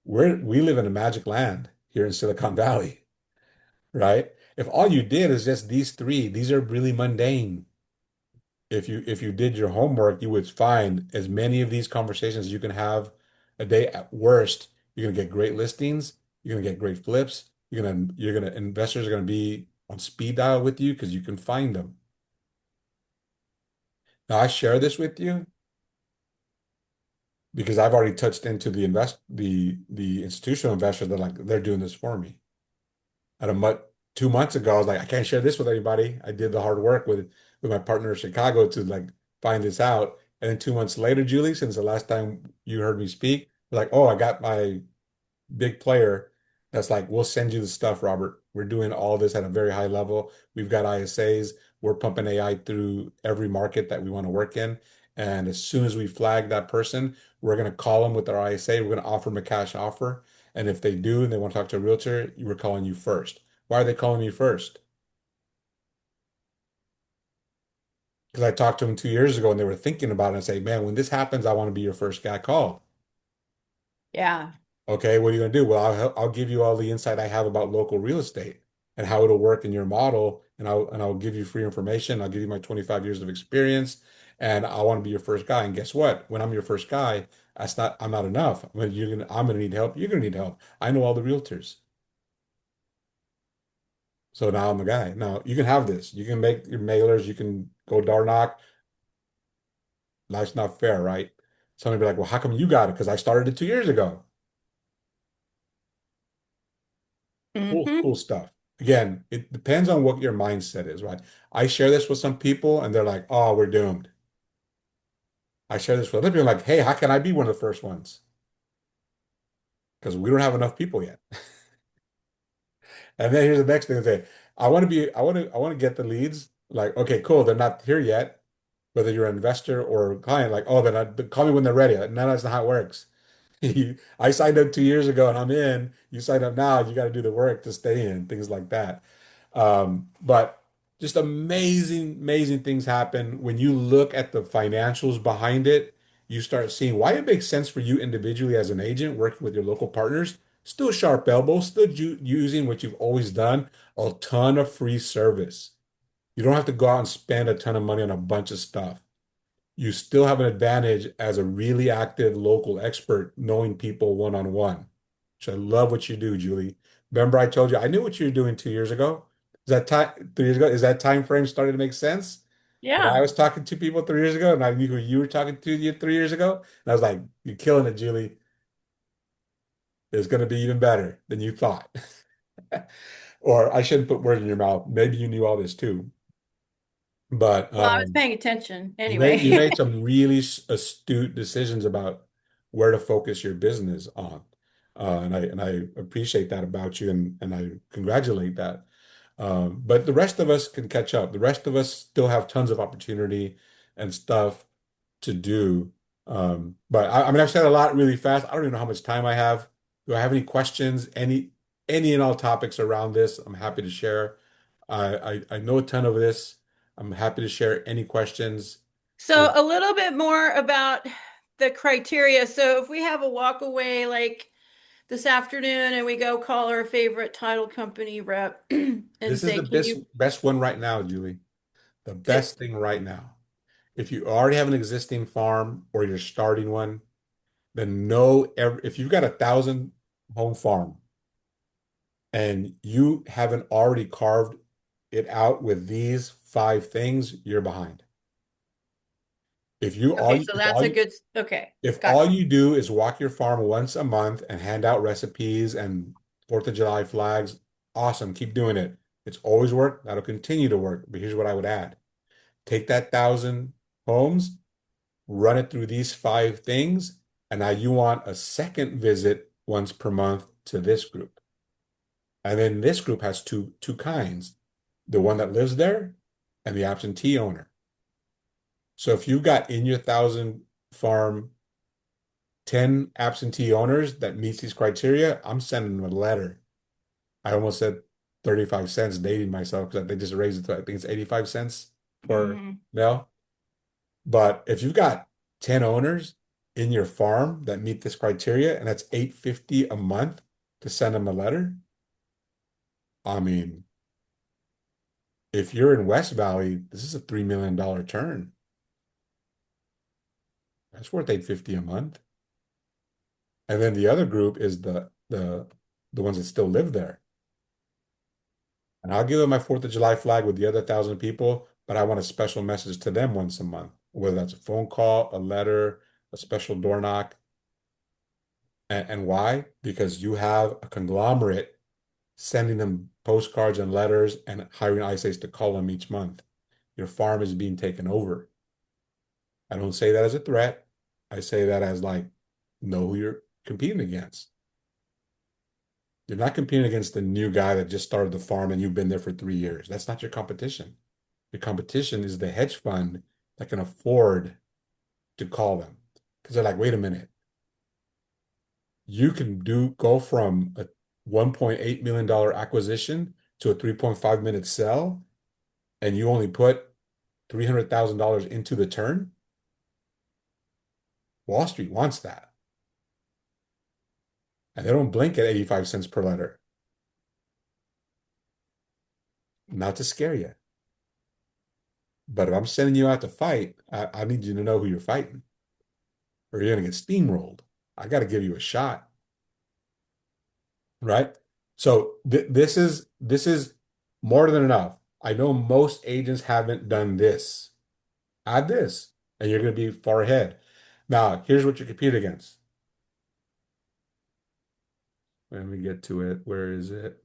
We live in a magic land here in Silicon Valley, right? If all you did is just these three, these are really mundane. If you did your homework, you would find as many of these conversations as you can have a day. At worst, you're gonna get great listings, you're gonna get great flips, you're gonna investors are gonna be on speed dial with you because you can find them. Now I share this with you because I've already touched into the institutional investors that like they're doing this for me. At a month 2 months ago, I was like, I can't share this with anybody. I did the hard work with my partner in Chicago to like find this out. And then 2 months later, Julie, since the last time you heard me speak, like, oh, I got my big player that's like, we'll send you the stuff, Robert. We're doing all this at a very high level. We've got ISAs. We're pumping AI through every market that we want to work in. And as soon as we flag that person, we're going to call them with our ISA. We're going to offer them a cash offer. And if they do and they want to talk to a realtor, we're calling you first. Why are they calling me first? Because I talked to them 2 years ago and they were thinking about it and say, man, when this happens, I want to be your first guy called. Yeah. Okay, what are you going to do? Well, I'll give you all the insight I have about local real estate and how it'll work in your model, and I'll give you free information. I'll give you my 25 years of experience, and I want to be your first guy. And guess what? When I'm your first guy, I'm not enough. I'm gonna need help. You're gonna need help. I know all the realtors, so now I'm the guy. Now you can have this. You can make your mailers. You can go door knock. Life's not fair, right? Somebody be like, well, how come you got it? Because I started it 2 years ago. Cool, Hmm. cool stuff. Again, it depends on what your mindset is, right? I share this with some people and they're like, oh, we're doomed. I share this with other people like, hey, how can I be one of the first ones? Because we don't have enough people yet. And then here's the next thing they say, I want to get the leads. Like, okay, cool. They're not here yet. Whether you're an investor or a client, like, oh, call me when they're ready. Like, no, that's not how it works. I signed up 2 years ago and I'm in. You signed up now, you got to do the work to stay in, things like that. But just amazing, amazing things happen when you look at the financials behind it. You start seeing why it makes sense for you individually as an agent working with your local partners. Still sharp elbow, still using what you've always done, a ton of free service. You don't have to go out and spend a ton of money on a bunch of stuff. You still have an advantage as a really active local expert knowing people one-on-one, which I love what you do, Julie. Remember I told you I knew what you were doing 2 years ago? Is that time 3 years ago? Is that time frame starting to make sense? When I Yeah. was talking to people 3 years ago and I knew who you were talking to 3 years ago, and I was like, you're killing it, Julie. It's going to be even better than you thought. Or I shouldn't put words in your mouth. Maybe you knew all this too. But Well, I was paying attention you anyway. made some really astute decisions about where to focus your business on. And I appreciate that about you and I congratulate that. But the rest of us can catch up. The rest of us still have tons of opportunity and stuff to do. But I mean, I've said a lot really fast. I don't even know how much time I have. Do I have any questions? Any and all topics around this? I'm happy to share. I know a ton of this. I'm happy to share any questions. So a little bit more about the criteria. So if we have a walk away like this afternoon and we go call our favorite title company rep and This is say, the can best you best one right now, Julie. The say, best thing right now. If you already have an existing farm or you're starting one, then if you've got 1,000 home farm and you haven't already carved it out with these 5 things, you're behind. If you all okay, you, so that's a good, okay, if all gotcha. you do is walk your farm once a month and hand out recipes and Fourth of July flags, awesome, keep doing it. It's always worked. That'll continue to work. But here's what I would add. Take that 1,000 homes, run it through these 5 things, and now you want a second visit once per month to this group. And then this group has two kinds, the one that lives there and the absentee owner. So if you got in your 1,000 farm 10 absentee owners that meets these criteria, I'm sending them a letter. I almost said 35 cents dating myself because they just raised it to, I think it's 85 cents for Hmm. mail. But if you've got 10 owners in your farm that meet this criteria, and that's 850 a month to send them a letter, I mean, if you're in West Valley, this is a $3 million turn. That's worth 850 a month. And then the other group is the ones that still live there. And I'll give them my Fourth of July flag with the other 1,000 people, but I want a special message to them once a month, whether that's a phone call, a letter, a special door knock. And why? Because you have a conglomerate sending them postcards and letters and hiring ISAs to call them each month. Your farm is being taken over. I don't say that as a threat. I say that as like, know who you're competing against. You're not competing against the new guy that just started the farm and you've been there for 3 years. That's not your competition. Your competition is the hedge fund that can afford to call them. Because they're like, wait a minute, you can go from a $1.8 million acquisition to a 3.5 minute sell, and you only put $300,000 into the turn. Wall Street wants that. and they don't blink at 85 cents per letter. Not to scare you, but if I'm sending you out to fight, I need you to know who you're fighting, or you're gonna get steamrolled. I got to give you a shot, right? So this is more than enough. I know most agents haven't done this. Add this, and you're going to be far ahead. Now, here's what you compete against. Let me get to it. Where is it?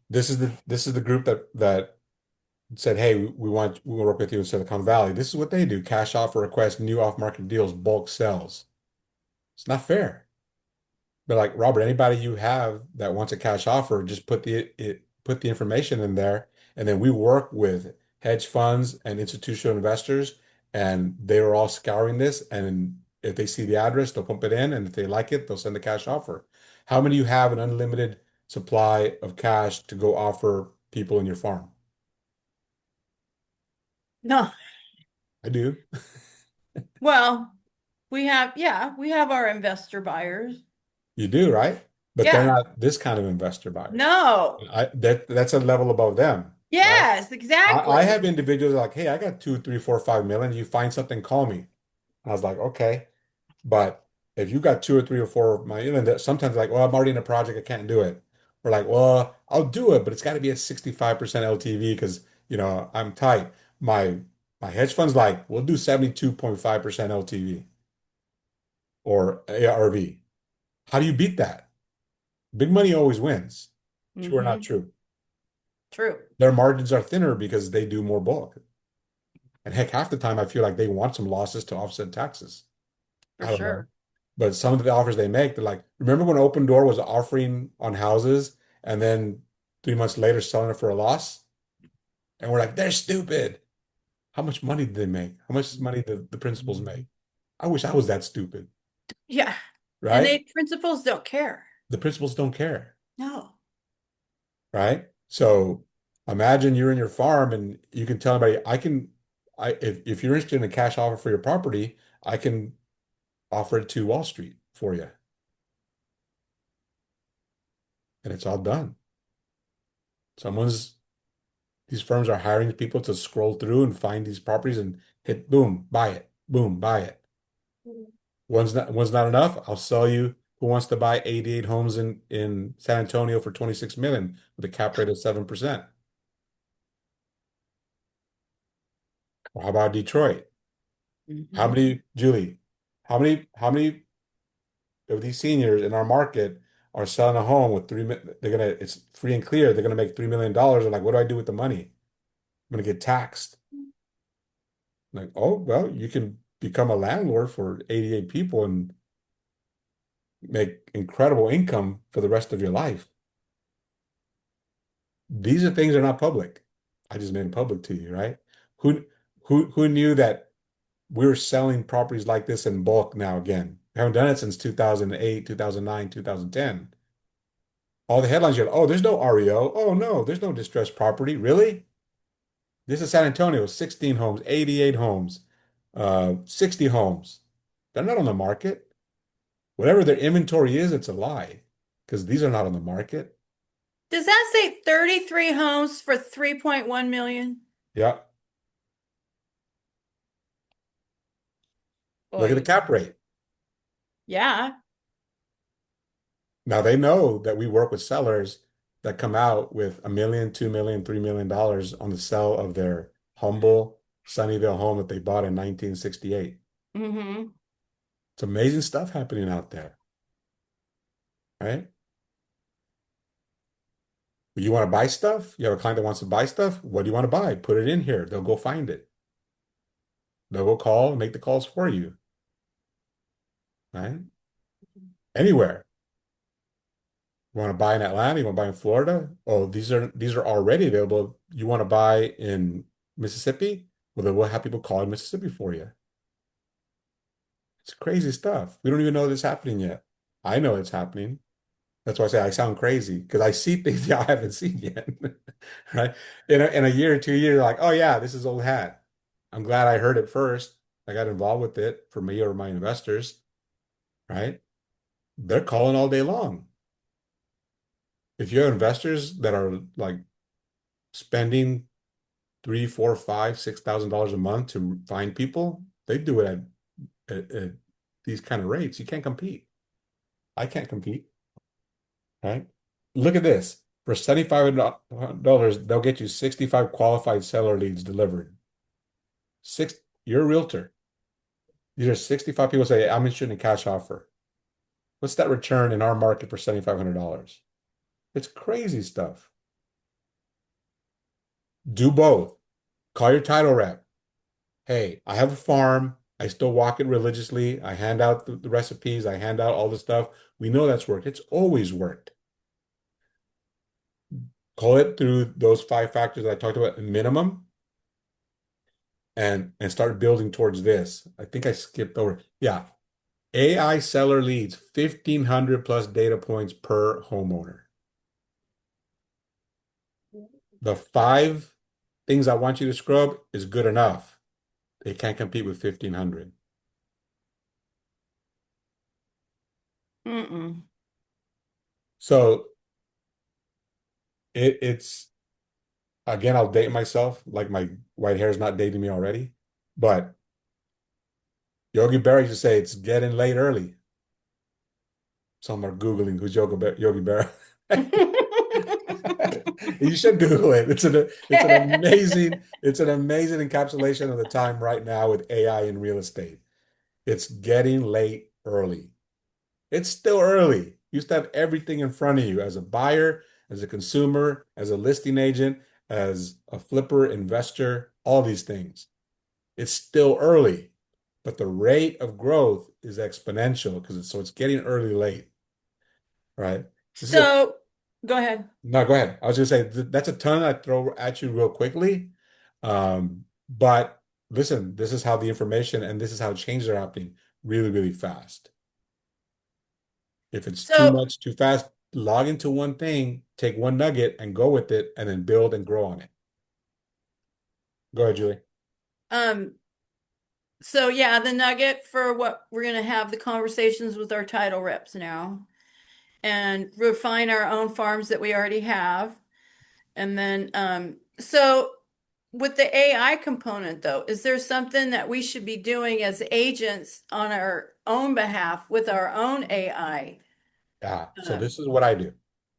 This is the group that said, "Hey, we want to work with you in Silicon Valley." This is what they do: cash offer requests, new off-market deals, bulk sales. It's not fair. But like Robert, anybody you have that wants a cash offer, just put the information in there, and then we work with hedge funds and institutional investors, and they are all scouring this. And if they see the address, they'll pump it in, and if they like it, they'll send a cash offer. How many you have an unlimited supply of cash to go offer people in your farm? No, I do. well, we have our investor buyers. You do, right? But they're Yeah. not this kind of investor buyers. No. That's a level above them, right? Yes, I exactly. have individuals like, hey, I got 2, 3, 4, 5 million. You find something, call me. I was like, okay. But if you got 2 or 3 or 4 million, then sometimes like, well, I'm already in a project, I can't do it. We're like, well, I'll do it, but it's got to be at 65% LTV because, I'm tight. My hedge fund's like, we'll do 72.5% LTV or ARV. How do you beat that? Big money always wins. True or not Hmm. true? True, Their margins are thinner because they do more bulk. And heck, half the time I feel like they want some losses to offset taxes. for I don't know. sure. But some of the offers they make, they're like, remember when Open Door was offering on houses and then 3 months later selling it for a loss? And we're like, they're stupid. How much money did they make? How much money did the principals make? I wish I was that stupid, Yeah. And right? they principals don't care. The principals don't care, No. right? So imagine you're in your farm and you can tell anybody, if you're interested in a cash offer for your property, I can offer it to Wall Street for you. And it's all done. Someone's These firms are hiring people to scroll through and find these properties and hit boom, buy it, boom, buy it. One's not enough. I'll sell you who wants to buy 88 homes in San Antonio for 26 million with a cap rate of 7%. Or how about Detroit? How Hmm. many, Julie, how many of these seniors in our market are selling a home with it's free and clear. They're gonna make $3 million. They're like, what do I do with the money? I'm gonna get taxed. Like, oh, well, you can become a landlord for 88 people and make incredible income for the rest of your life. These are things that are not public. I just made them public to you, right? Who who knew that we were selling properties like this in bulk now again? We haven't done it since 2008, 2009, 2010. All the headlines are, oh, there's no REO. Oh no, there's no distressed property. Really? This is San Antonio, 16 homes, 88 homes, 60 homes. They're not on the market. Whatever their inventory is, it's a lie because these are not on the market. Does that say 33 homes for 3.1 million? Yeah. Look at the Boy, cap rate. yeah. Now they know that we work with sellers that come out with $1 million, $2 million, $3 million on the sale of their humble Sunnyvale home that they bought in 1968. Hmm. It's amazing stuff happening out there, right? You want to buy stuff? You have a client that wants to buy stuff? What do you want to buy? Put it in here. They'll go find it. They'll go call and make the calls for you, right? Anywhere. You want to buy in Atlanta? You want to buy in Florida? Oh, these are already available. You want to buy in Mississippi? Well, then we'll have people call in Mississippi for you. It's crazy stuff. We don't even know this happening yet. I know it's happening. That's why I say I sound crazy because I see things y'all haven't seen yet, right? In a year or 2 years, like, oh yeah, this is old hat. I'm glad I heard it first. I got involved with it for me or my investors, right? They're calling all day long. If you have investors that are like spending three, four, five, $6,000 a month to find people, they do it at these kind of rates. You can't compete. I can't compete, right? Look at this. For $7,500, they'll get you 65 qualified seller leads delivered. You're a realtor. These are 65 people say, I'm interested in a cash offer. What's that return in our market for $7,500? It's crazy stuff. Do both. Call your title rep. Hey, I have a farm. I still walk it religiously. I hand out the recipes. I hand out all the stuff. We know that's worked. It's always worked. Call it through those five factors I talked about, minimum, and start building towards this. I think I skipped over. Yeah. AI seller leads, 1,500 plus data points per homeowner. The five things I want you to scrub is good enough. They can't compete with 1,500. Mm-mm. So it's again, I'll date myself, like my white hair is not dating me already. But Yogi Berra used to say it's getting late early. Some are Googling who's Yogi Berra. You should Google it. It's an amazing encapsulation of the time right now with AI in real estate. It's getting late early. It's still early. You used to have everything in front of you as a buyer, as a consumer, as a listing agent, as a flipper, investor, all these things. It's still early, but the rate of growth is exponential because it's getting early late, right? This is a So, go ahead. No, go ahead. I was gonna say that's a ton I throw at you real quickly. But listen, this is how the information and this is how changes are happening really, really fast. If it's too So, much, too fast, log into one thing, take one nugget and go with it, and then build and grow on it. Go ahead, Julie. um, so yeah, the nugget for what we're gonna have the conversations with our title reps now and refine our own farms that we already have. And then, so with the AI component though, is there something that we should be doing as agents on our own behalf with our own AI? So this is what I do.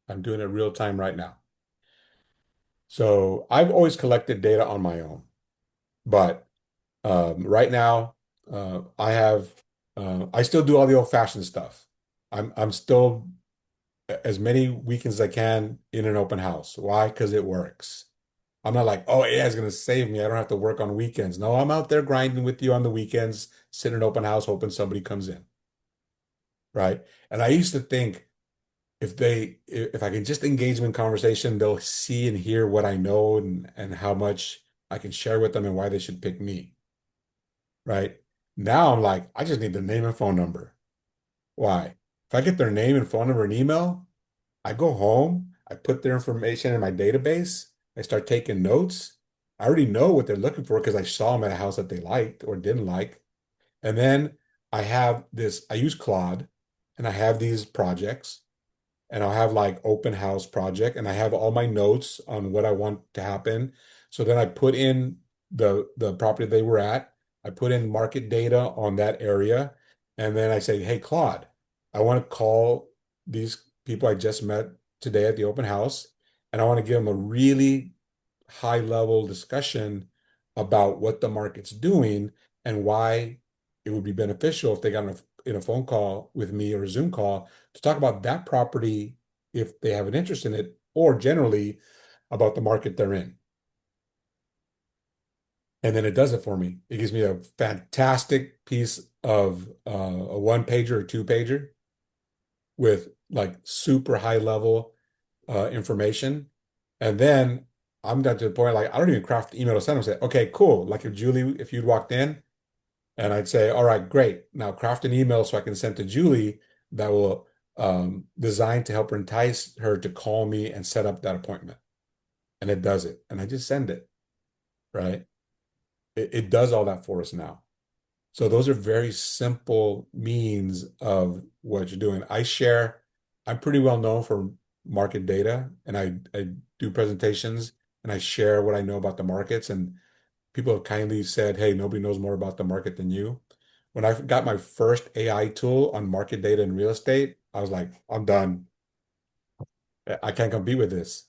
I'm doing it real time right now. So I've always collected data on my own, but right now, I still do all the old-fashioned stuff. I'm still as many weekends as I can in an open house. Why? Because it works. I'm not like, oh, AI is going to save me. I don't have to work on weekends. No, I'm out there grinding with you on the weekends, sitting in an open house, hoping somebody comes in, right? And I used to think if I can just engage them in conversation, they'll see and hear what I know and how much I can share with them and why they should pick me. Right? Now I'm like, I just need their name and phone number. Why? If I get their name and phone number and email, I go home, I put their information in my database, I start taking notes. I already know what they're looking for because I saw them at a house that they liked or didn't like. And then I use Claude and I have these projects and I'll have like open house project and I have all my notes on what I want to happen. So then I put in the property they were at. I put in market data on that area. And then I say, hey, Claude, I want to call these people I just met today at the open house. And I want to give them a really high level discussion about what the market's doing and why it would be beneficial if they got in a phone call with me or a Zoom call to talk about that property if they have an interest in it, or generally about the market they're in. And then it does it for me. It gives me a fantastic piece of a one pager or two pager with like super high level information. And then I'm got to the point like I don't even craft the email to send them. Say, okay, cool. Like if you'd walked in and I'd say, all right, great. Now craft an email so I can send to Julie that will designed to help her entice her to call me and set up that appointment. And it does it. And I just send it, right? It does all that for us now. So those are very simple means of what you're doing. I'm pretty well known for market data, and I do presentations and I share what I know about the markets. And people have kindly said, hey, nobody knows more about the market than you. When I got my first AI tool on market data in real estate, I was like, I'm done. I can't compete with this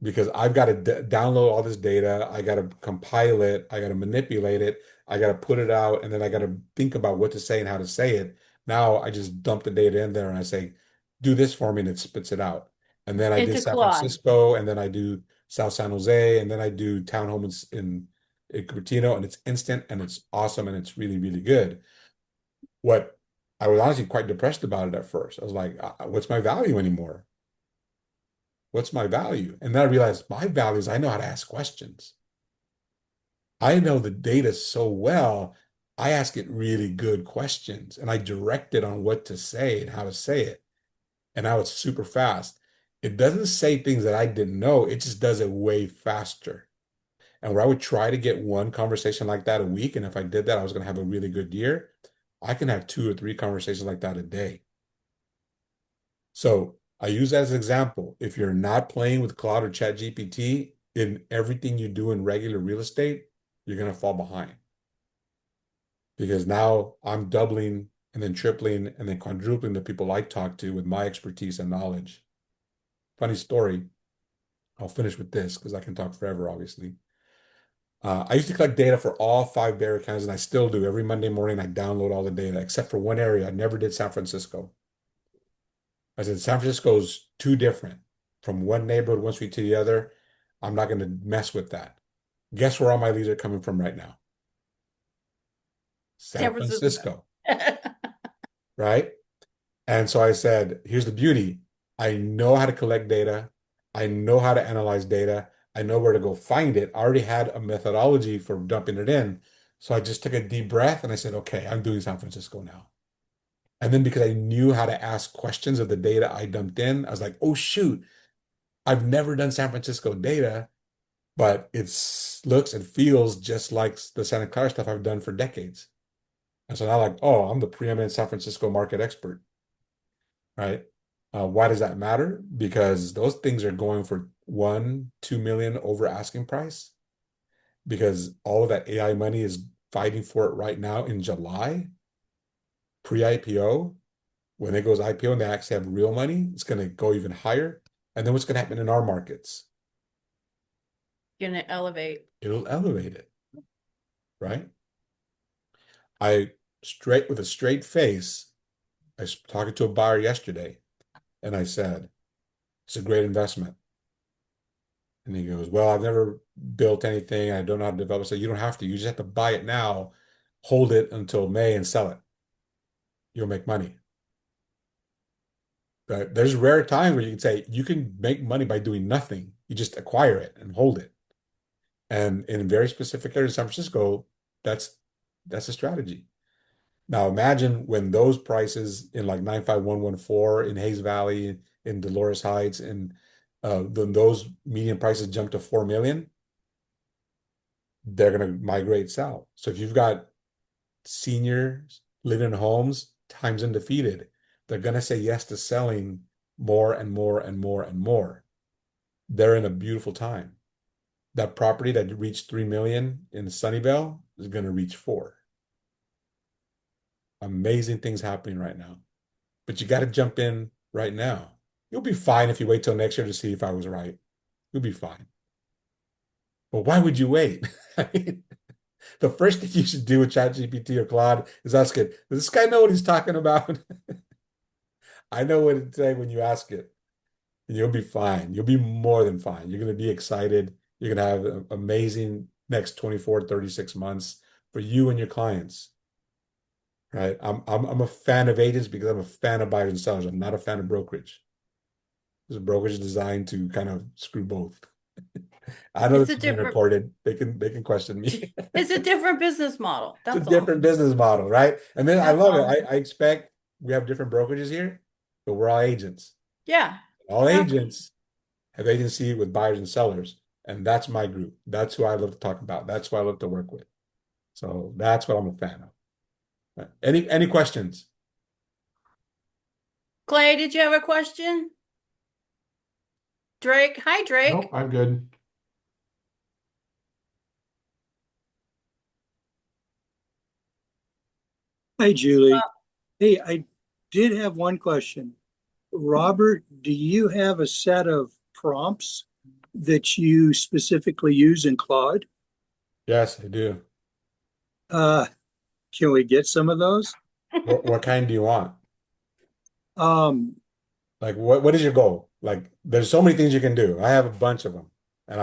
because I've got to download all this data. I got to compile it. I got to manipulate it. I got to put it out, and then I got to think about what to say and how to say it. Now I just dump the data in there and I say, do this for me, and it spits it out. And then I did Into San Claude. Francisco, and then I do South San Jose, and then I do townhome in Cupertino, and it's instant and it's awesome and it's really, really good. What I was honestly quite depressed about it at first. I was like, what's my value anymore? What's my value? And then I realized my value is I know how to ask questions. I know the data so well. I ask it really good questions and I direct it on what to say and how to say it. And now it's super fast. It doesn't say things that I didn't know. It just does it way faster. And where I would try to get one conversation like that a week, and if I did that, I was going to have a really good year. I can have 2 or 3 conversations like that a day. So I use that as an example. If you're not playing with Claude or ChatGPT in everything you do in regular real estate, you're going to fall behind. Because now I'm doubling and then tripling and then quadrupling the people I talk to with my expertise and knowledge. Funny story. I'll finish with this because I can talk forever, obviously. I used to collect data for all 5 Bay counties, and I still do. Every Monday morning, I download all the data, except for one area. I never did San Francisco. I said, San Francisco's too different from one neighborhood, one street to the other. I'm not going to mess with that. Guess where all my leads are coming from right now? San San Francisco. Francisco, right? And so I said, here's the beauty. I know how to collect data. I know how to analyze data. I know where to go find it. I already had a methodology for dumping it in. So I just took a deep breath and I said, okay, I'm doing San Francisco now. And then because I knew how to ask questions of the data I dumped in, I was like, oh, shoot, I've never done San Francisco data, but it looks and feels just like the Santa Clara stuff I've done for decades. And so now, like, oh, I'm the preeminent San Francisco market expert, right? Why does that matter? Because those things are going for 1, 2 million over asking price because all of that AI money is fighting for it right now in July, pre-IPO. When it goes IPO and they actually have real money, it's going to go even higher. And then what's going to happen in our markets? Gonna elevate. It'll elevate it, right? With a straight face, I was talking to a buyer yesterday, and I said, it's a great investment. And he goes, well, I've never built anything. I don't know how to develop. So you don't have to. You just have to buy it now, hold it until May and sell it. You'll make money. But there's rare times where you can say you can make money by doing nothing. You just acquire it and hold it. And in very specific areas in San Francisco, that's a strategy. Now imagine when those prices in like 95114 in Hayes Valley, in Dolores Heights, and then those median prices jump to 4 million, they're going to migrate south. So if you've got seniors living in homes, time's undefeated. They're going to say yes to selling more and more and more and more. They're in a beautiful time. That property that reached 3 million in Sunnyvale is going to reach 4. Amazing things happening right now. But you got to jump in right now. You'll be fine if you wait till next year to see if I was right. You'll be fine. But why would you wait? I mean, the first thing you should do with ChatGPT or Claude is ask it, does this guy know what he's talking about? I know what to say when you ask it, and you'll be fine. You'll be more than fine. You're going to be excited. You're going to have an amazing next 24, 36 months for you and your clients. Right? I'm a fan of agents because I'm a fan of buyers and sellers. I'm not a fan of brokerage. Because brokerage is designed to kind of screw both. I know It's this a is being different recorded. They can question me. it's a different business model. It's a That's all. different business model, right? And then I That's love it. all. I expect we have different brokerages here, but we're all agents. Yeah, All exactly. agents have agency with buyers and sellers, and that's my group. That's who I love to talk about. That's who I love to work with. So that's what I'm a fan of. Any questions? Clay, did you have a question? Drake. Hi, Nope, Drake. I'm good. Hi, Julie. Well, Hey, I did have one question. Robert, do you have a set of prompts that you specifically use in Claude? Yes, I do. Uh, can we get some of those? What kind do you want? Um, Like, what is your goal? Like, there's so many things you can do. I have a bunch of them, and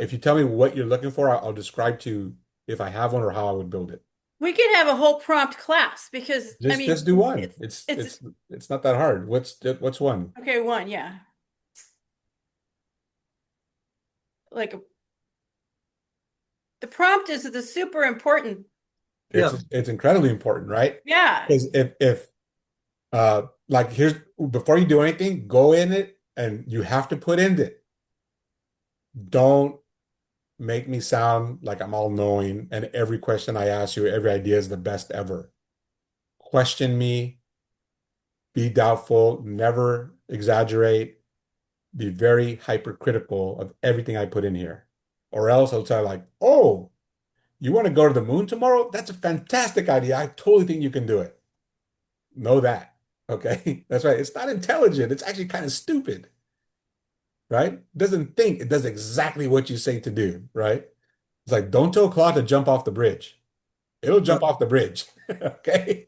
if you tell me what you're looking for, I'll describe to you if I have one or how I would build it. we could have a whole prompt class because I Just mean, just do one. it's It's it's it's it's not that hard. What's one? okay. One, yeah, like the prompt is the super important. It's yeah, it's incredibly important, right? Yeah, Because if like here's before you do anything, go in it and you have to put in it. Don't make me sound like I'm all knowing and every question I ask you, every idea is the best ever. Question me, be doubtful, never exaggerate, be very hypercritical of everything I put in here. Or else I'll tell you like, oh, you want to go to the moon tomorrow? That's a fantastic idea. I totally think you can do it. Know that. Okay. That's right. It's not intelligent. It's actually kind of stupid, right? It doesn't think. It does exactly what you say to do, right? It's like, don't tell Claude to jump off the bridge. It'll yeah. jump off the bridge. Okay.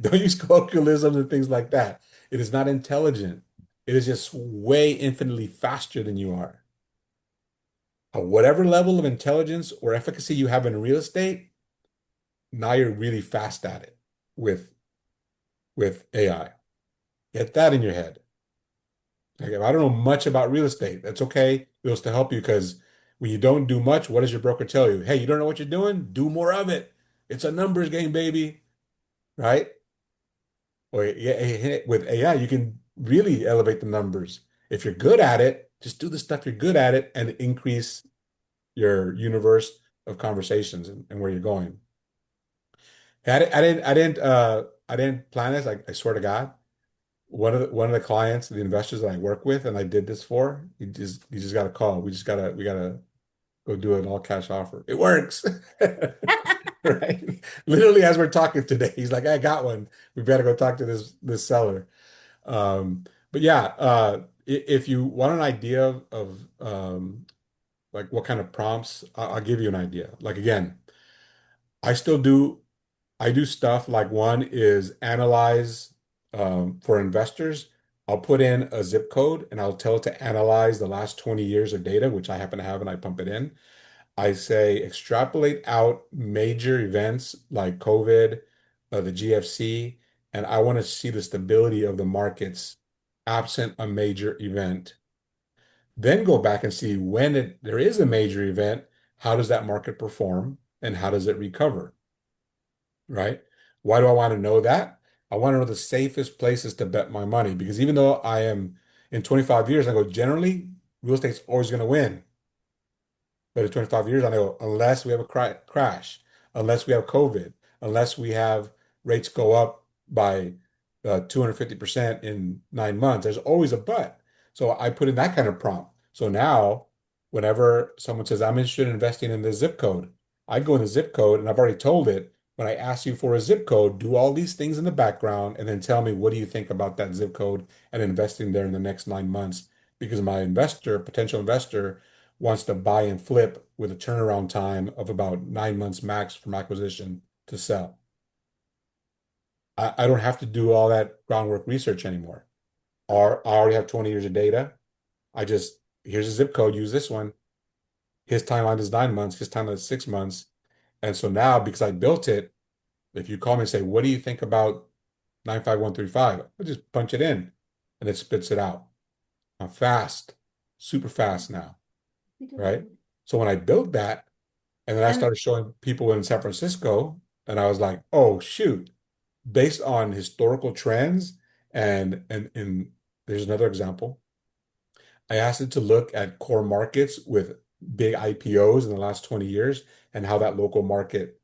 Don't use colloquialisms and things like that. It is not intelligent. It is just way infinitely faster than you are. At whatever level of intelligence or efficacy you have in real estate, now you're really fast at it with AI. Get that in your head. Like, if I don't know much about real estate, that's okay. It was to help you because when you don't do much, what does your broker tell you? Hey, you don't know what you're doing? Do more of it. It's a numbers game, baby. Right? Or yeah, with AI, you can really elevate the numbers. If you're good at it, just do the stuff you're good at it and increase your universe of conversations and where you're going. I didn't plan this. I swear to God. One of the clients, the investors that I work with, and I did this for, he just got a call. We gotta go do an all cash offer. It works, right? Literally as we're talking today, he's like, I got one. We better go talk to this seller. But yeah, if you want an idea of like what kind of prompts, I'll give you an idea. Like again, I still do I do stuff like one is analyze for investors. I'll put in a zip code and I'll tell it to analyze the last 20 years of data, which I happen to have, and I pump it in. I say extrapolate out major events like COVID, the GFC, and I want to see the stability of the markets absent a major event. Then go back and see when there is a major event, how does that market perform and how does it recover? Right? Why do I want to know that? I want to know the safest places to bet my money because even though I am in 25 years, I go generally real estate's always going to win. But in 25 years, I know unless we have a crash, unless we have COVID, unless we have rates go up by 250% in 9 months, there's always a but. So I put in that kind of prompt. So now, whenever someone says, I'm interested in investing in this zip code, I go in the zip code and I've already told it, when I ask you for a zip code, do all these things in the background and then tell me what do you think about that zip code and investing there in the next 9 months because my potential investor, wants to buy and flip with a turnaround time of about 9 months max from acquisition to sell. I don't have to do all that groundwork research anymore. Or I already have 20 years of data. Here's a zip code, use this one. His timeline is 9 months, his timeline is 6 months. And so now, because I built it, if you call me and say, what do you think about 95135? I just punch it in and it spits it out. I'm fast, super fast now, right? So when I built that, and then I and started showing people in San Francisco, and I was like, oh, shoot, based on historical trends and there's another example. I asked it to look at core markets with big IPOs in the last 20 years and how that local market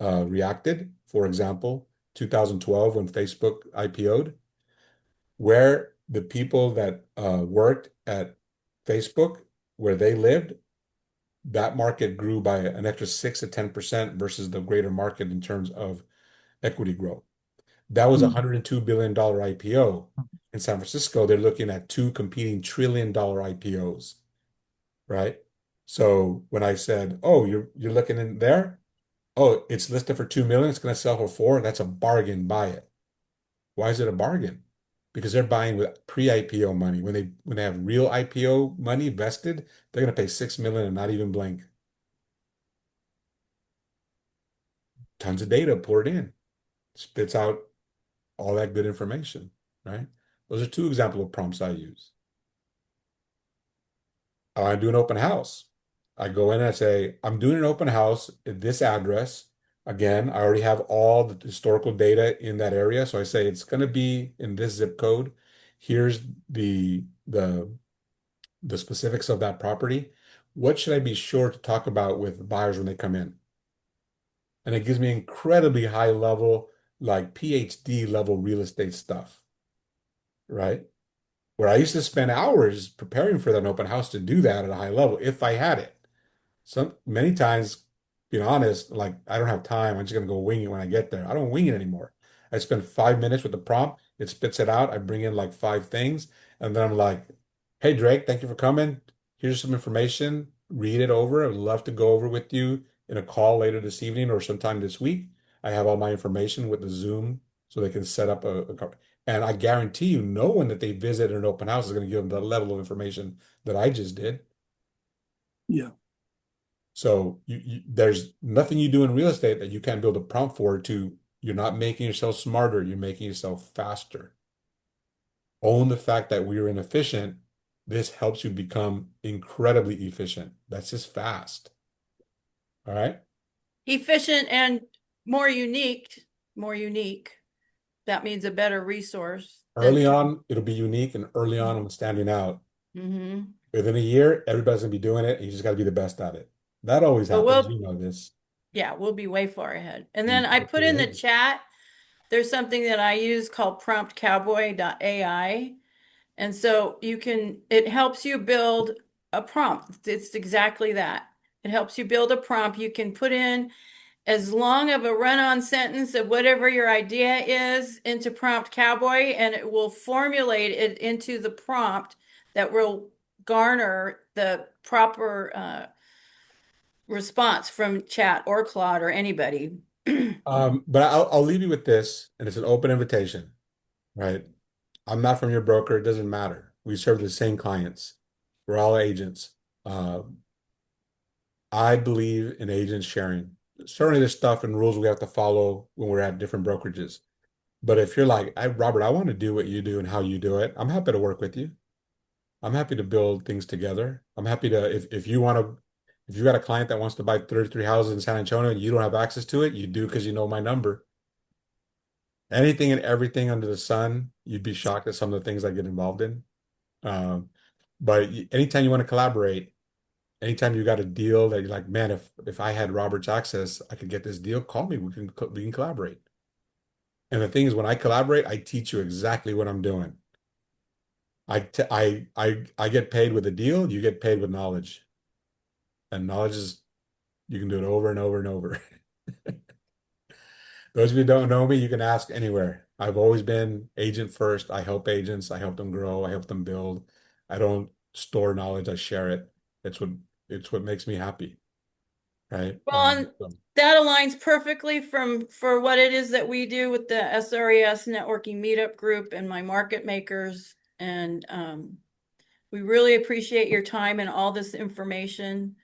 reacted. For example, 2012 when Facebook IPO'd, where the people that worked at Facebook, where they lived, that market grew by an extra 6 to 10% versus the greater market in terms of equity growth. That was a $102 billion IPO. In San Francisco, they're looking at two competing trillion-dollar IPOs, right? So when I said, "Oh, you're looking in there? Oh, it's listed for 2 million, it's going to sell for 4, that's a bargain, buy it." Why is it a bargain? Because they're buying with pre-IPO money. When they have real IPO money vested, they're going to pay 6 million and not even blink. Tons of data poured in, spits out all that good information, right? Those are two examples of prompts I use. I do an open house. I go in and I say, I'm doing an open house at this address. Again, I already have all the historical data in that area. So I say it's going to be in this zip code. Here's the specifics of that property. What should I be sure to talk about with buyers when they come in? And it gives me incredibly high level, like PhD level real estate stuff, right? Where I used to spend hours preparing for that open house to do that at a high level if I had it. Many times, being honest, like I don't have time. I'm just gonna go wing it when I get there. I don't wing it anymore. I spend 5 minutes with the prompt. It spits it out. I bring in like 5 things, and then I'm like, "Hey Drake, thank you for coming. Here's some information. Read it over. I would love to go over with you in a call later this evening or sometime this week. I have all my information with the Zoom, so they can set up and I guarantee you, no one that they visit at an open house is going to give them the level of information that I just did. Yeah. So there's nothing you do in real estate that you can't build a prompt for to, you're not making yourself smarter, you're making yourself faster. Own the fact that we are inefficient. This helps you become incredibly efficient. That's just fast. All right. Efficient and more unique, more unique. That means a better resource than. Early on, it'll be unique, and early on, I'm standing out. Mm-hmm. Within a year, everybody's gonna be doing it, and you just got to be the best at it. That always But happens. You know this. yeah, we'll be way far ahead. And then You I get put in the creative. chat, there's something that I use called promptcowboy.ai. And so it helps you build a prompt. It's exactly that. It helps you build a prompt. You can put in as long of a run-on sentence of whatever your idea is into Prompt Cowboy, and it will formulate it into the prompt that will garner the proper response from chat or Claude or anybody. But I'll leave you with this, and it's an open invitation, right? I'm not from your broker. It doesn't matter. We serve the same clients. We're all agents. Uh, I believe in agents sharing. Certainly, there's stuff and rules we have to follow when we're at different brokerages. But if you're like, Robert, I want to do what you do and how you do it, I'm happy to work with you. I'm happy to build things together. I'm happy to, if you want to, if you got a client that wants to buy 33 houses in San Antonio and you don't have access to it, you do because you know my number. Anything and everything under the sun, you'd be shocked at some of the things I get involved in. Um, but anytime you want to collaborate, anytime you got a deal that you're like, man, if I had Robert's access, I could get this deal. Call me. We can collaborate. And the thing is, when I collaborate, I teach you exactly what I'm doing. I get paid with a deal. You get paid with knowledge, and knowledge is you can do it over and over and over. Those of you who don't know me, you can ask anywhere. I've always been agent first. I help agents. I help them grow. I help them build. I don't store knowledge. I share it. It's what makes me happy, right? Well, and that aligns perfectly for what it is that we do with the SRES networking meetup group and my market makers. And we really appreciate your time and all this information.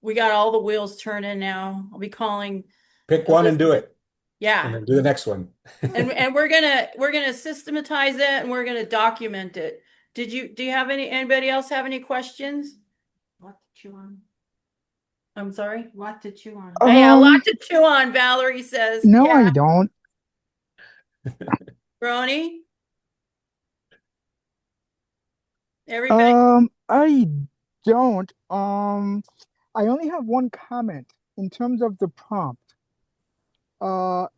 We got all the wheels turning now. I'll be calling Pick one and do Elizabeth. it, and Yeah. then do the next one. And we're gonna systematize it and we're gonna document it. Do you have anybody else have any questions? Lot to chew on. I'm sorry. Lot to chew on. Yeah, a lot Um, to chew on, Valerie says. no, Yeah. I don't. Ronnie, everybody? I don't. I only have one comment in terms of the prompt.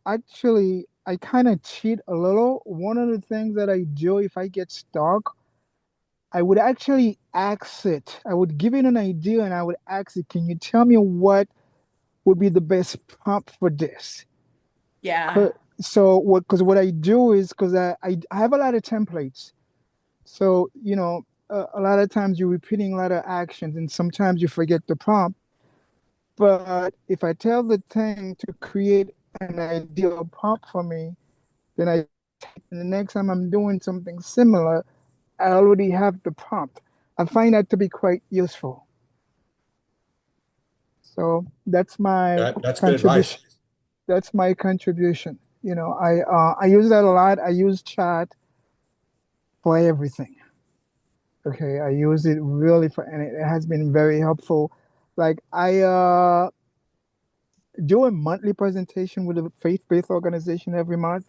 Actually, I kind of cheat a little. One of the things that I do if I get stuck, I would actually ask it. I would give it an idea and I would ask it, can you tell me what would be the best prompt for this? Yeah. So what, because what I do is because I have a lot of templates. So, a lot of times you're repeating a lot of actions and sometimes you forget the prompt. But if I tell the thing to create an ideal prompt for me, then the next time I'm doing something similar, I already have the prompt. I find that to be quite useful. So that's my That's good advice. contribution. That's my contribution. I use that a lot. I use chat for everything. Okay, I use it really for, and it has been very helpful. Like I do a monthly presentation with a faith-based organization every month.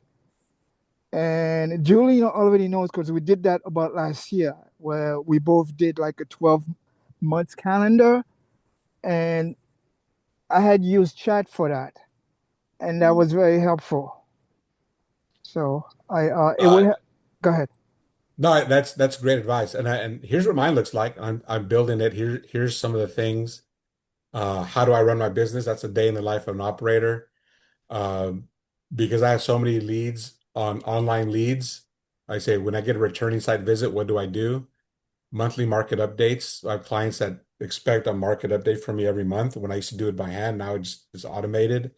And Julie already knows because we did that about last year, where we both did like a 12 months calendar. And I had used chat for that. And that was very helpful. So it would, Uh, go ahead. no, that's great advice. And here's what mine looks like. I'm building it. Here's some of the things. How do I run my business? That's a day in the life of an operator. Um, because I have so many leads on online leads. I say when I get a returning site visit, what do I do? Monthly market updates. I have clients that expect a market update from me every month. When I used to do it by hand, now it's automated.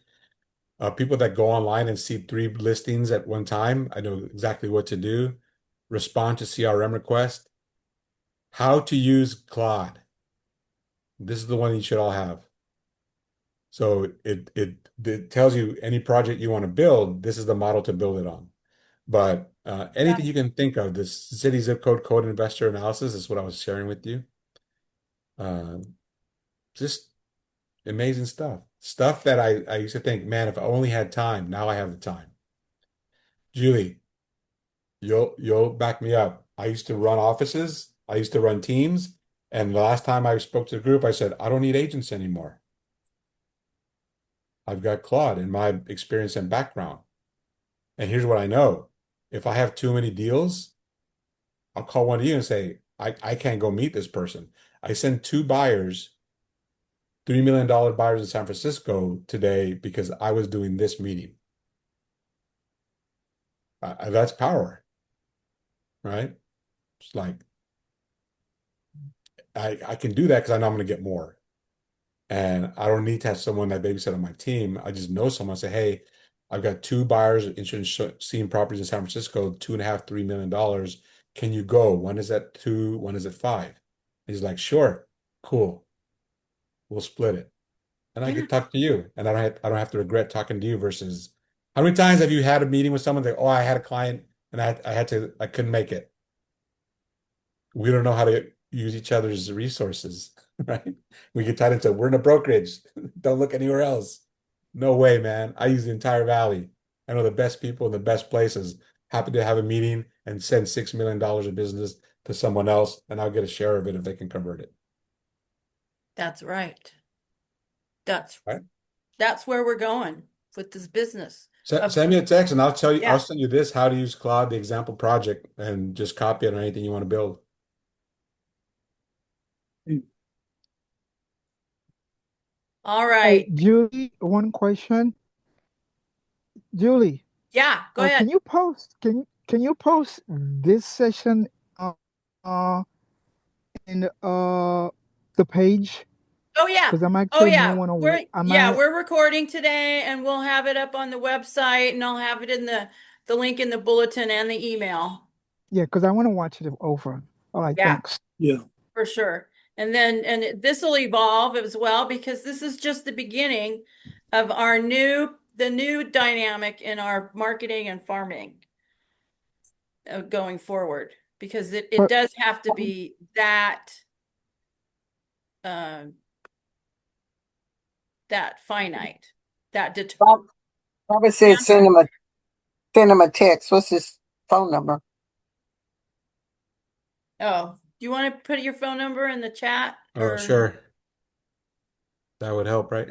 People that go online and see 3 listings at one time, I know exactly what to do. Respond to CRM requests. How to use Claude. This is the one you should all have. So it tells you any project you want to build, this is the model to build it on. But anything you can think of, this city zip code investor analysis is what I was sharing with you. Uh, just amazing stuff. Stuff that I used to think, man, if I only had time, now I have the time. Julie, you'll back me up. I used to run offices, I used to run teams, and the last time I spoke to the group, I said, I don't need agents anymore. I've got Claude in my experience and background. And here's what I know. If I have too many deals, I'll call one of you and say, I can't go meet this person. I sent 2 buyers, $3 million buyers in San Francisco today because I was doing this meeting. That's power, right? It's like I can do that because I know I'm going to get more. And I don't need to have someone that babysit on my team. I just know someone say, hey, I've got 2 buyers interested in seeing properties in San Francisco, 2.5, $3 million. Can you go? One is at 2, one is at 5. He's like, sure, cool. We'll split it. And I Yeah. could talk to you. And I don't have to regret talking to you versus how many times have you had a meeting with someone that, oh, I had a client and I couldn't make it. We don't know how to use each other's resources, right? We get tied into we're in a brokerage. Don't look anywhere else. No way, man. I use the entire valley. I know the best people in the best places. Happy to have a meeting and send $6 million of business to someone else, and I'll get a share of it if they can convert it. That's right. That's Right? that's where we're going with this business of, Send me a text and I'll yeah. send you this, how to use Claude, the example project, and just copy it on anything you want to build. All Hey, right. Julie, one question. Julie, Yeah, go ahead. can you post this session uh, uh in the page? Oh yeah. Because I'm Oh actually may yeah. want to. We're I'm yeah, at we're recording today and we'll have it up on the website and I'll have it in the link in the bulletin and the email. Yeah, because I want to watch it over. All right, Yeah, thanks. Yeah. for sure. And then this will evolve as well because this is just the beginning of the new dynamic in our marketing and farming going forward because it But does have to be um that finite, that Rob- Robert said determined. send him send him a text. What's his phone number? Oh, do you want to put your phone number in the chat Oh, or? sure. That would help, right?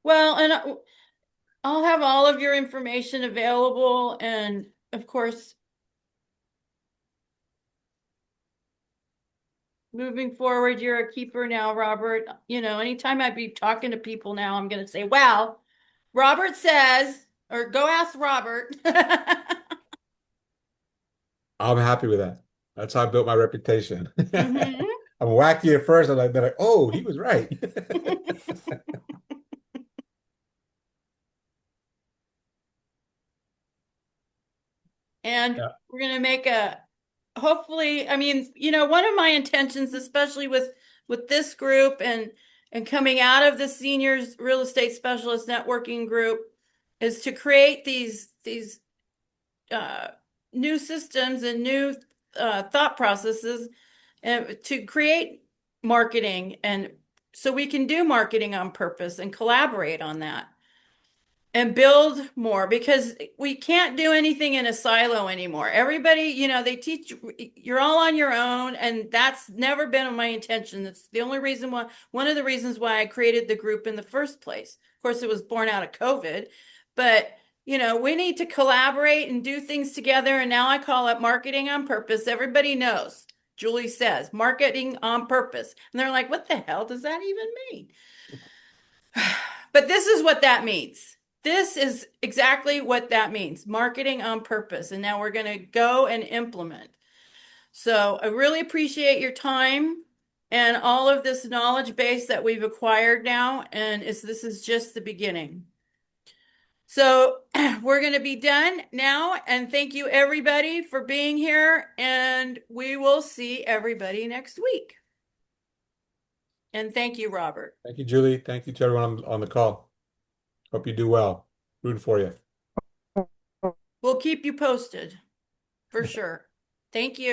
Well, and I'll have all of your information available, and of course, moving forward, you're a keeper now, Robert. You know, anytime I be talking to people now, I'm going to say, "Well, Robert says," or "Go ask Robert." I'm happy with that. That's how I built my reputation. Mhm. I'm wacky at first, and they're like, oh, he was right. And Yeah. we're going to make a hopefully, I mean, you know, one of my intentions, especially with this group and coming out of the seniors real estate specialist networking group, is to create these uh, new systems and new thought processes and to create marketing and so we can do marketing on purpose and collaborate on that and build more because we can't do anything in a silo anymore. Everybody, you know, they teach you're all on your own, and that's never been my intention. That's the only reason why, one of the reasons why I created the group in the first place. Of course, it was born out of COVID, but you know, we need to collaborate and do things together. And now I call it marketing on purpose. Everybody knows. Julie says marketing on purpose. And they're like, what the hell does that even mean? But this is what that means. This is exactly what that means, marketing on purpose. And now we're going to go and implement. So I really appreciate your time and all of this knowledge base that we've acquired now. And this is just the beginning. So we're going to be done now. And thank you, everybody, for being here. And we will see everybody next week. And thank you, Robert. Thank you, Julie. Thank you to everyone on the call. Hope you do well. Rooting for you. We'll keep you posted for sure. Thank you.